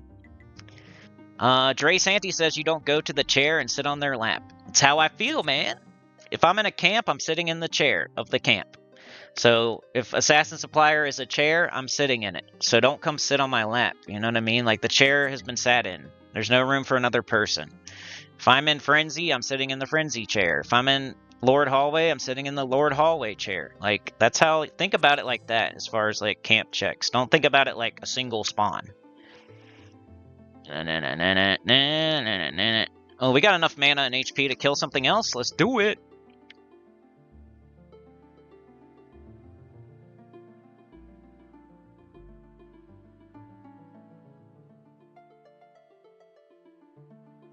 Dre Santi says you don't go to the chair and sit on their lap. It's how I feel, man. If I'm in a camp, I'm sitting in the chair of the camp. So if Assassin Supplier is a chair, I'm sitting in it. So don't come sit on my lap. You know what I mean? Like, the chair has been sat in. There's no room for another person. If I'm in Frenzy, I'm sitting in the Frenzy chair. If I'm in Lord Hallway, I'm sitting in the Lord Hallway chair. Like, that's how, think about it like that as far as like camp checks. Don't think about it like a single spawn. Oh, we got enough mana and HP to kill something else. Let's do it.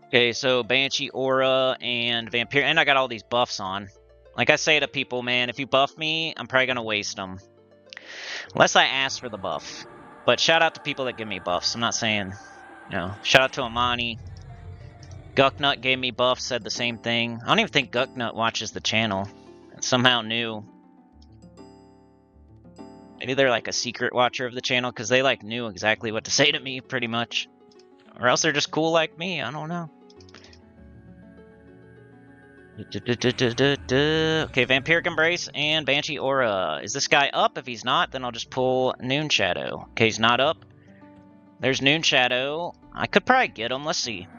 Okay, so Banshee, Aura, and Vampire, and I got all these buffs on. Like I say to people, man, if you buff me, I'm probably gonna waste them. Unless I ask for the buff. But shout out to people that give me buffs. I'm not saying, you know, shout out to Amani. Gucknut gave me buffs, said the same thing. I don't even think Gucknut watches the channel. It's somehow new. Maybe they're like a secret watcher of the channel, because they like knew exactly what to say to me, pretty much. Or else they're just cool like me, I don't know. Okay, Vampiric Embrace and Banshee Aura. Is this guy up? If he's not, then I'll just pull Noon Shadow. Okay, he's not up. There's Noon Shadow. I could probably get him. Let's see.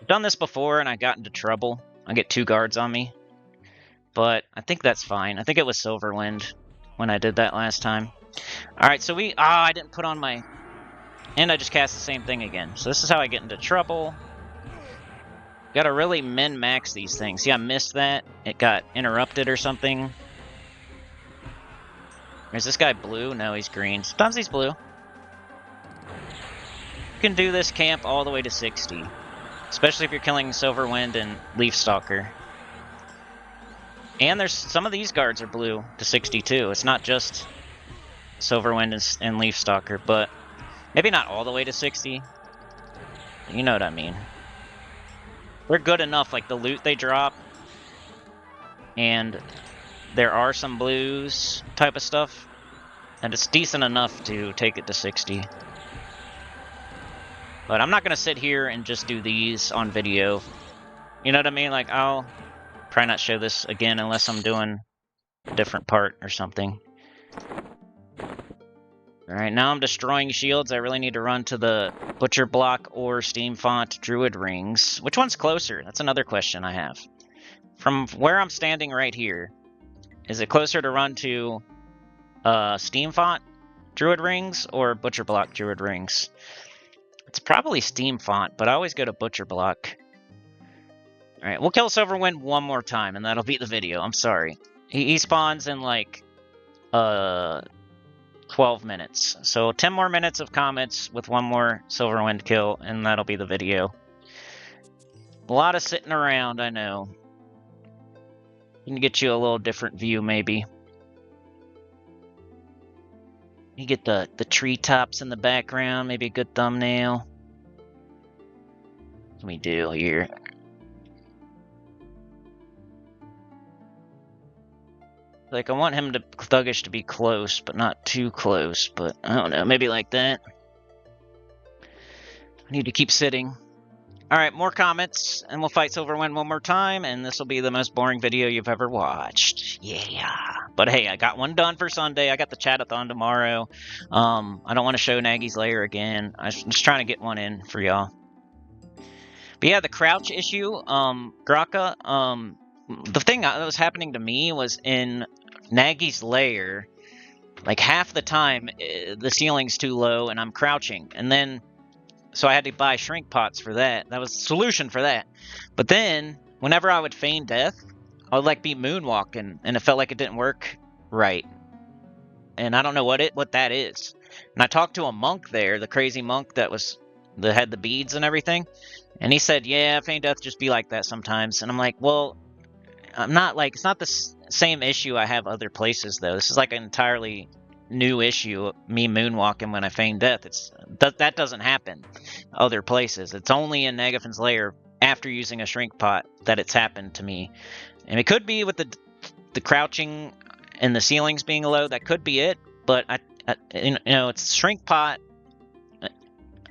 I've done this before and I got into trouble. I get 2 guards on me. But I think that's fine. I think it was Silverwind when I did that last time. Alright, so I didn't put on my... And I just cast the same thing again. So this is how I get into trouble. Gotta really min-max these things. See, I missed that. It got interrupted or something. Is this guy blue? No, he's green. Sometimes he's blue. You can do this camp all the way to 60. Especially if you're killing Silverwind and Leafstalker. And there's some of these guards are blue to 62. It's not just Silverwind and Leafstalker, but maybe not all the way to 60. You know what I mean. They're good enough, like the loot they drop, and there are some blues type of stuff, and it's decent enough to take it to 60. But I'm not going to sit here and just do these on video. You know what I mean? Like, I'll probably not show this again unless I'm doing a different part or something. Alright, now I'm destroying shields. I really need to run to the Butcher Block or Steam Font Druid Rings. Which one's closer? That's another question I have. From where I'm standing right here, is it closer to run to Steam Font Druid Rings or Butcher Block Druid Rings? It's probably Steam Font, but I always go to Butcher Block. Alright, we'll kill Silverwind one more time, and that'll be the video. I'm sorry. He spawns in, like, 12 minutes. So 10 more minutes of comments with one more Silverwind kill, and that'll be the video. A lot of sitting around, I know. Can get you a little different view, maybe. You get the treetops in the background, maybe a good thumbnail. What can we do here? Like, I want him to Thuggish to be close, but not too close. But I don't know, maybe like that. I need to keep sitting. Alright, more comments, and we'll fight Silverwind one more time, and this will be the most boring video you've ever watched. Yeah. But hey, I got one done for Sunday. I got the chat-a-thon tomorrow. I don't want to show Nagy's Lair again. I'm just trying to get one in for y'all. But yeah, the crouch issue, Graka, the thing that was happening to me was in Nagy's Lair, like half the time, the ceiling's too low and I'm crouching. And then, so I had to buy shrink pots for that. That was the solution for that. But then, whenever I would feign death, I would like be moonwalking, and it felt like it didn't work right. And I don't know what that is. And I talked to a monk there, the crazy monk that had the beads and everything. And he said, yeah, feign death just be like that sometimes. And I'm like, well, I'm not like, it's not the same issue I have other places though. This is like an entirely new issue. Me moonwalking when I feign death. That doesn't happen other places. It's only in Nagafin's Lair after using a shrink pot that it's happened to me. And it could be with the crouching and the ceilings being low. That could be it. But I it's shrink pot.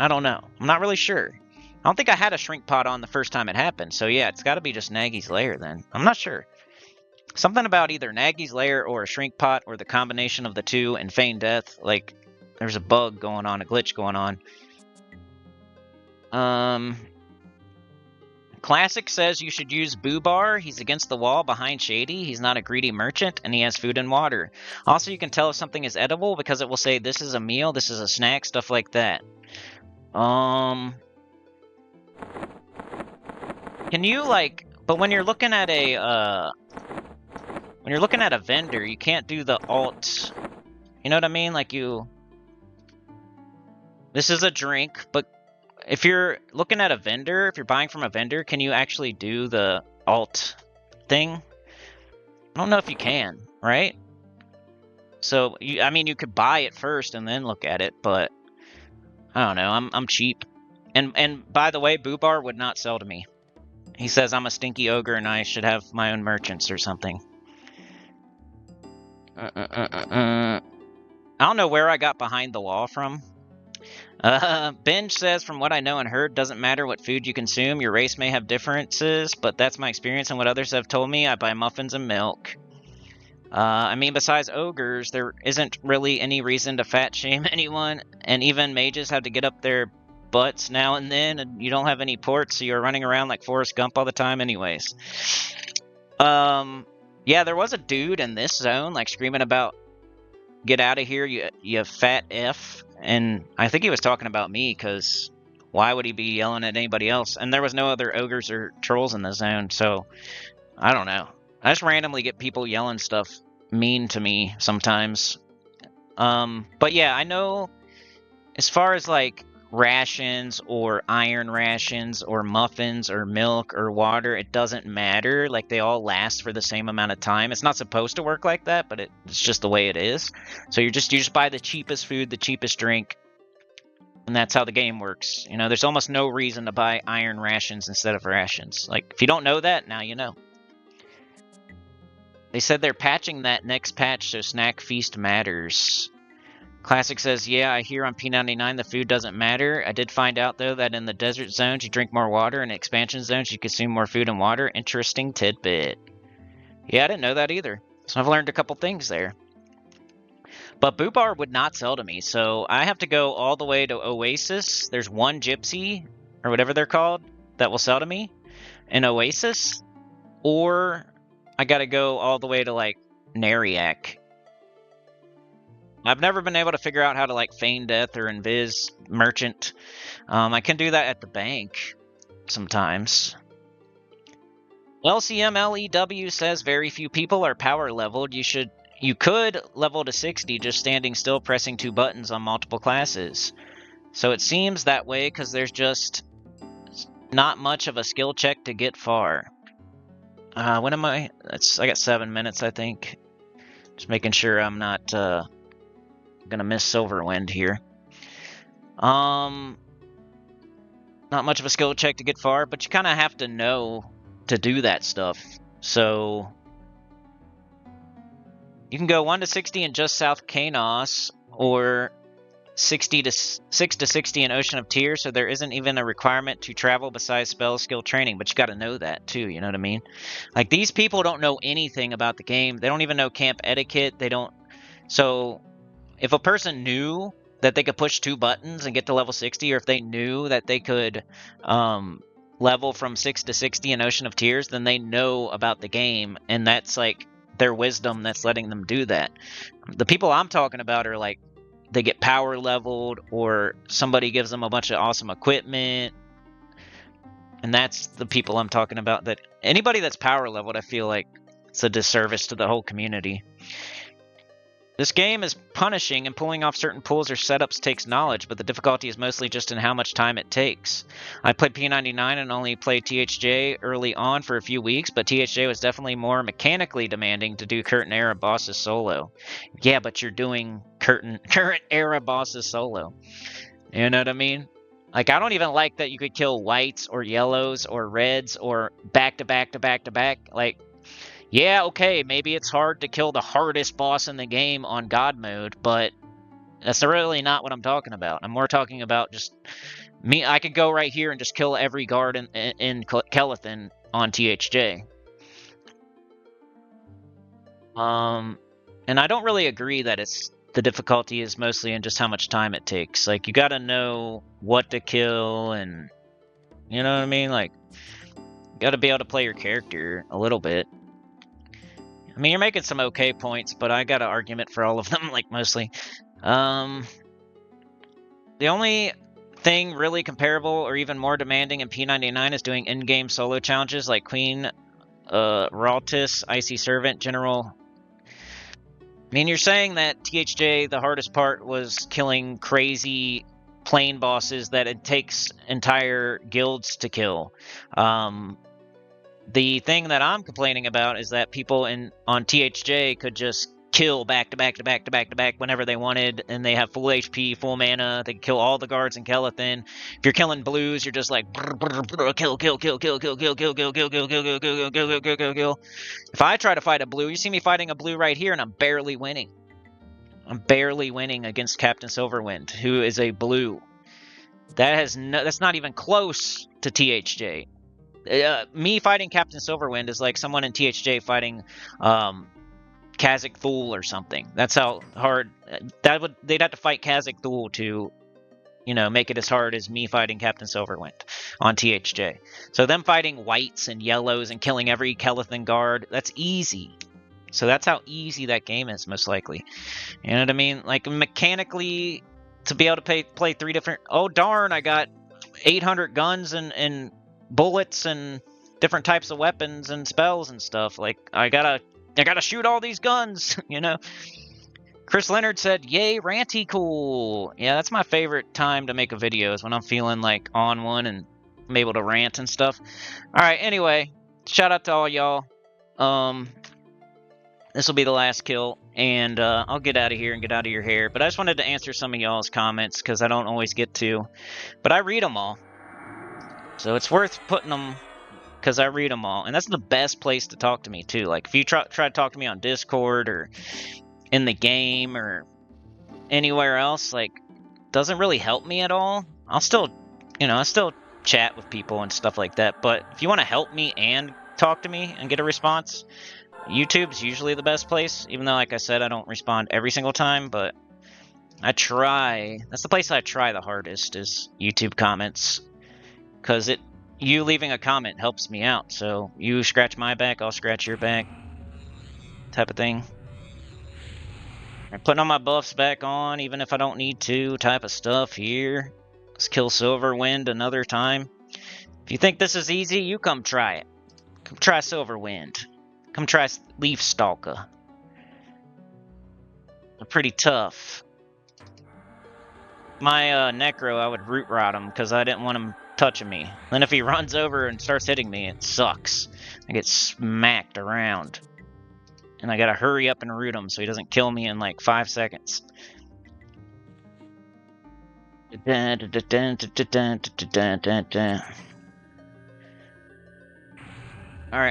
I don't know. I'm not really sure. I don't think I had a shrink pot on the first time it happened. So yeah, it's got to be just Nagy's Lair then. I'm not sure. Something about either Nagy's Lair or a shrink pot or the combination of the two and feign death. Like, there's a bug going on, a glitch going on. Classic says you should use Boo Bar. He's against the wall behind Shady. He's not a greedy merchant, and he has food and water. Also, you can tell if something is edible because it will say this is a meal, this is a snack, stuff like that. Can you, like... But when you're looking at a, vendor, you can't do the alt... You know what I mean? Like, this is a drink, but if you're looking at a vendor, if you're buying from a vendor, can you actually do the alt thing? I don't know if you can, right? So, I mean, you could buy it first and then look at it, but I don't know. I'm cheap. And by the way, Boo Bar would not sell to me. He says I'm a stinky ogre and I should have my own merchants or something. I don't know where I got behind the wall from. Benj says, from what I know and heard, doesn't matter what food you consume. Your race may have differences, but that's my experience and what others have told me. I buy muffins and milk. I mean, besides ogres, there isn't really any reason to fat shame anyone, and even mages have to get up their butts now and then, and you don't have any ports, so you're running around like Forrest Gump all the time anyways. Yeah, there was a dude in this zone, like, screaming about, get out of here, you fat F, and I think he was talking about me, because why would he be yelling at anybody else? And there was no other ogres or trolls in the zone, so I don't know. I just randomly get people yelling stuff mean to me sometimes. But yeah, I know as far as like rations or iron rations or muffins or milk or water, it doesn't matter. Like, they all last for the same amount of time. It's not supposed to work like that, but it's just the way it is. So you just buy the cheapest food, the cheapest drink, and that's how the game works. You know, there's almost no reason to buy iron rations instead of rations. Like, if you don't know that, now you know. They said they're patching that next patch, so Snack Feast matters. Classic says, yeah, I hear on P99 the food doesn't matter. I did find out, though, that in the desert zones you drink more water, and in expansion zones you consume more food and water. Interesting tidbit. Yeah, I didn't know that either. So I've learned a couple things there. But Boo Bar would not sell to me, so I have to go all the way to Oasis. There's one gypsy, or whatever they're called, that will sell to me in Oasis. Or I gotta go all the way to, like, Nariak. I've never been able to figure out how to, like, feign death or invis merchant. I can do that at the bank sometimes. LCMLEW says very few people are power leveled. You could level to 60 just standing still pressing 2 buttons on multiple classes. So it seems that way because there's just not much of a skill check to get far. When am I? I got 7 minutes, I think. Just making sure I'm not gonna miss Silverwind here. Not much of a skill check to get far, but you kind of have to know to do that stuff. So you can go 1 to 60 in just South Kanos, or 6 to 60 in Ocean of Tears, so there isn't even a requirement to travel besides spell skill training, but you got to know that too, you know what I mean? Like, these people don't know anything about the game. They don't even know camp etiquette. They don't. So if a person knew that they could push 2 buttons and get to level 60, or if they knew that they could level from 6 to 60 in Ocean of Tears, then they know about the game, and that's like their wisdom that's letting them do that. The people I'm talking about are like, they get power leveled, or somebody gives them a bunch of awesome equipment, and that's the people I'm talking about. That anybody that's power leveled, I feel like it's a disservice to the whole community. This game is punishing, and pulling off certain pulls or setups takes knowledge, but the difficulty is mostly just in how much time it takes. I played P99 and only played THJ early on for a few weeks, but THJ was definitely more mechanically demanding to do current era bosses solo. Yeah, but you're doing current era bosses solo. You know what I mean? Like, I don't even like that you could kill whites or yellows or reds or back to back to back to back. Like, yeah, okay, maybe it's hard to kill the hardest boss in the game on God mode, but that's really not what I'm talking about. I'm more talking about just me. I could go right here and just kill every guard in Kelethin on THJ. And I don't really agree that the difficulty is mostly in just how much time it takes. Like, you gotta know what to kill, and you know what I mean? Like, you gotta be able to play your character a little bit. I mean, you're making some okay points, but I got an argument for all of them, like, mostly. The only thing really comparable or even more demanding in P99 is doing in-game solo challenges like Queen, Raltis, Icy Servant, General. I mean, you're saying that THJ, the hardest part was killing crazy plane bosses that it takes entire guilds to kill. The thing that I'm complaining about is that people on THJ could just kill back to back to back to back to back whenever they wanted, and they have full HP, full mana. They can kill all the guards in Kelethin. If you're killing blues, you're just like kill, kill, kill, kill, kill, kill, kill, kill, kill, kill, kill, kill, kill, kill, kill, kill, kill, kill. If I try to fight a blue, you see me fighting a blue right here, and I'm barely winning. I'm barely winning against Captain Silverwind, who is a blue. That's not even close to THJ. Me fighting Captain Silverwind is like someone in THJ fighting Kha'Zix Thul or something. That's how hard they'd have to fight Kha'Zix Thul to, make it as hard as me fighting Captain Silverwind on THJ. So them fighting whites and yellows and killing every Kelethin guard, that's easy. So that's how easy that game is, most likely. You know what I mean? Like, mechanically, to be able to play 3 different... Oh, darn, I got 800 guns and bullets and different types of weapons and spells and stuff. Like, I gotta shoot all these guns, Chris Leonard said, yay, Ranty-cool. Yeah, that's my favorite time to make a video, is when I'm feeling like on one and I'm able to rant and stuff. Alright, anyway, shout out to all y'all. This will be the last kill, and I'll get out of here and get out of your hair. But I just wanted to answer some of y'all's comments, because I don't always get to. But I read them all. So it's worth putting them, because I read them all. And that's the best place to talk to me, too. Like, if you try to talk to me on Discord, or in the game, or anywhere else, like, doesn't really help me at all. I'll still, I still chat with people and stuff like that. But if you want to help me and talk to me and get a response, YouTube's usually the best place, even though, like I said, I don't respond every single time, but I try. That's the place I try the hardest, is YouTube comments, because you leaving a comment helps me out. So you scratch my back, I'll scratch your back, type of thing. I'm putting all my buffs back on, even if I don't need to, type of stuff here. Let's kill Silverwind another time. If you think this is easy, you come try it. Come try Silverwind. Come try Leaf Stalker. They're pretty tough. My Necro, I would root rot him, because I didn't want him touching me. Then if he runs over and starts hitting me, it sucks. I get smacked around. And I gotta hurry up and root him so he doesn't kill me in like 5 seconds. Alright,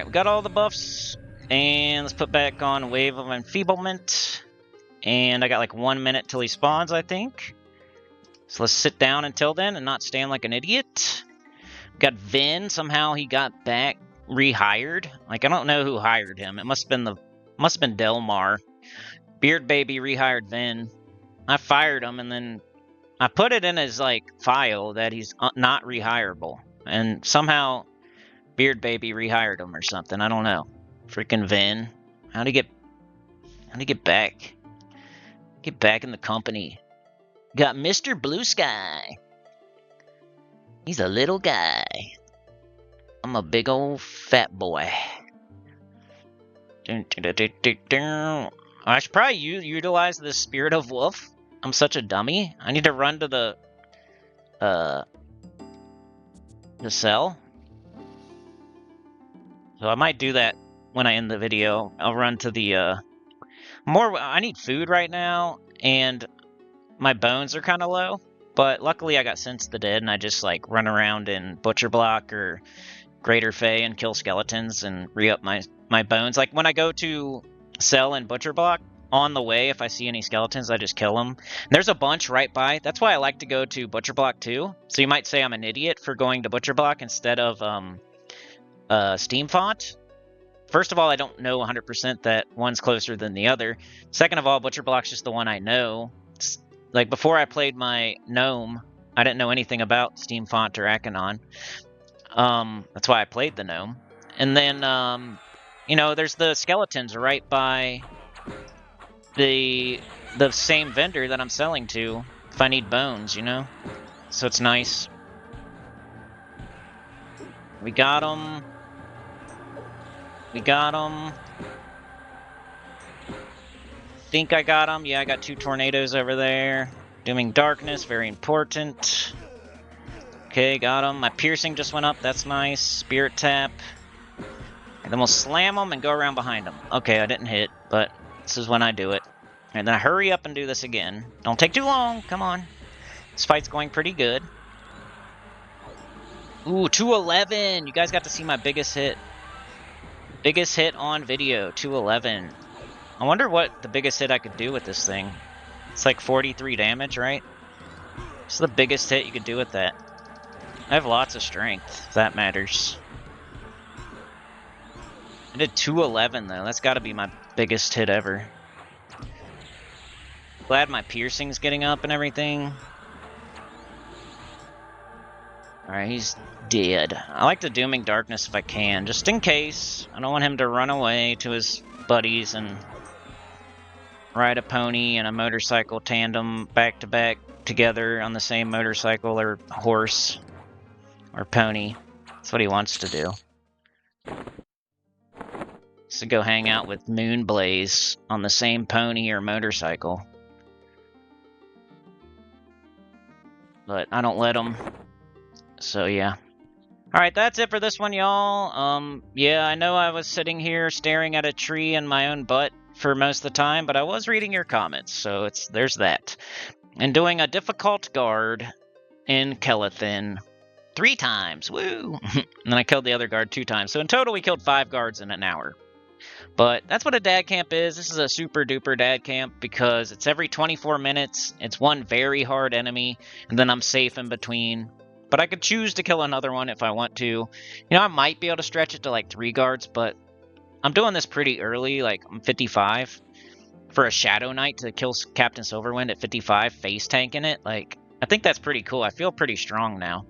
we got all the buffs. And let's put back on Wave of Enfeeblement. And I got like 1 minute till he spawns, I think. So let's sit down until then and not stand like an idiot. We got Vin. Somehow he got back rehired. Like, I don't know who hired him. It must have been Delmar. Beard Baby rehired Vin. I fired him, and then I put it in his like file that he's not rehirable. And somehow Beard Baby rehired him or something. I don't know. Freaking Vin. How'd he get back? Get back in the company. Got Mr. Blue Sky. He's a little guy. I'm a big old fat boy. I should probably utilize the Spirit of Wolf. I'm such a dummy. I need to run to the cell. So I might do that when I end the video. I'll run to the I need food right now, and my bones are kind of low. But luckily I got Sense the Dead, and I just like run around in Butcher Block or Greater Fey and kill skeletons and re-up my bones. Like when I go to Cell and Butcher Block, on the way, if I see any skeletons, I just kill them. There's a bunch right by. That's why I like to go to Butcher Block too. So you might say I'm an idiot for going to Butcher Block instead of Steam Font. First of all, I don't know 100% that one's closer than the other. Second of all, Butcher Block's just the one I know. Like before I played my Gnome, I didn't know anything about Steam Font or Akanon. That's why I played the Gnome. And then, you know, there's the skeletons right by the same vendor that I'm selling to if I need bones, you know? So it's nice. We got them. We got them. Think I got them. Yeah, I got 2 tornadoes over there. Dooming Darkness, very important. Okay, got them. My piercing just went up. That's nice. Spirit tap. And then we'll slam them and go around behind them. Okay, I didn't hit, but this is when I do it. And then I hurry up and do this again. Don't take too long. Come on. This fight's going pretty good. Ooh, 211. You guys got to see my biggest hit. Biggest hit on video, 211. I wonder what the biggest hit I could do with this thing. It's like 43 damage, right? It's the biggest hit you could do with that. I have lots of strength, if that matters. I did 211 though. That's got to be my biggest hit ever. Glad my piercing's getting up and everything. Alright, he's dead. I like the Dooming Darkness if I can, just in case. I don't want him to run away to his buddies and ride a pony and a motorcycle tandem back to back together on the same motorcycle or horse or pony. That's what he wants to do. To go hang out with Moonblaze on the same pony or motorcycle. But I don't let him. So yeah. Alright, that's it for this one, y'all. Yeah, I know I was sitting here staring at a tree in my own butt for most of the time, but I was reading your comments, so there's that. And doing a difficult guard in Kelethin 3 times. Woo! And then I killed the other guard 2 times. So in total, we killed 5 guards in an hour. But that's what a dad camp is. This is a super duper dad camp because it's every 24 minutes. It's one very hard enemy, and then I'm safe in between. But I could choose to kill another one if I want to. You know, I might be able to stretch it to like 3 guards, but I'm doing this pretty early, like I'm 55. For a Shadow Knight to kill Captain Silverwind at 55, face tanking it, like, I think that's pretty cool. I feel pretty strong now.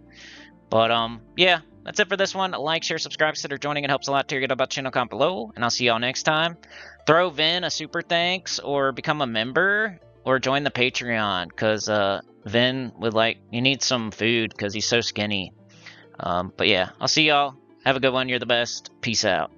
But, yeah, that's it for this one. Like, share, subscribe, consider joining. It helps a lot to get about the channel, comment below. And I'll see y'all next time. Throw Vin a super thanks, or become a member, or join the Patreon, because, Vin would he needs some food because he's so skinny. But yeah, I'll see y'all. Have a good one. You're the best. Peace out.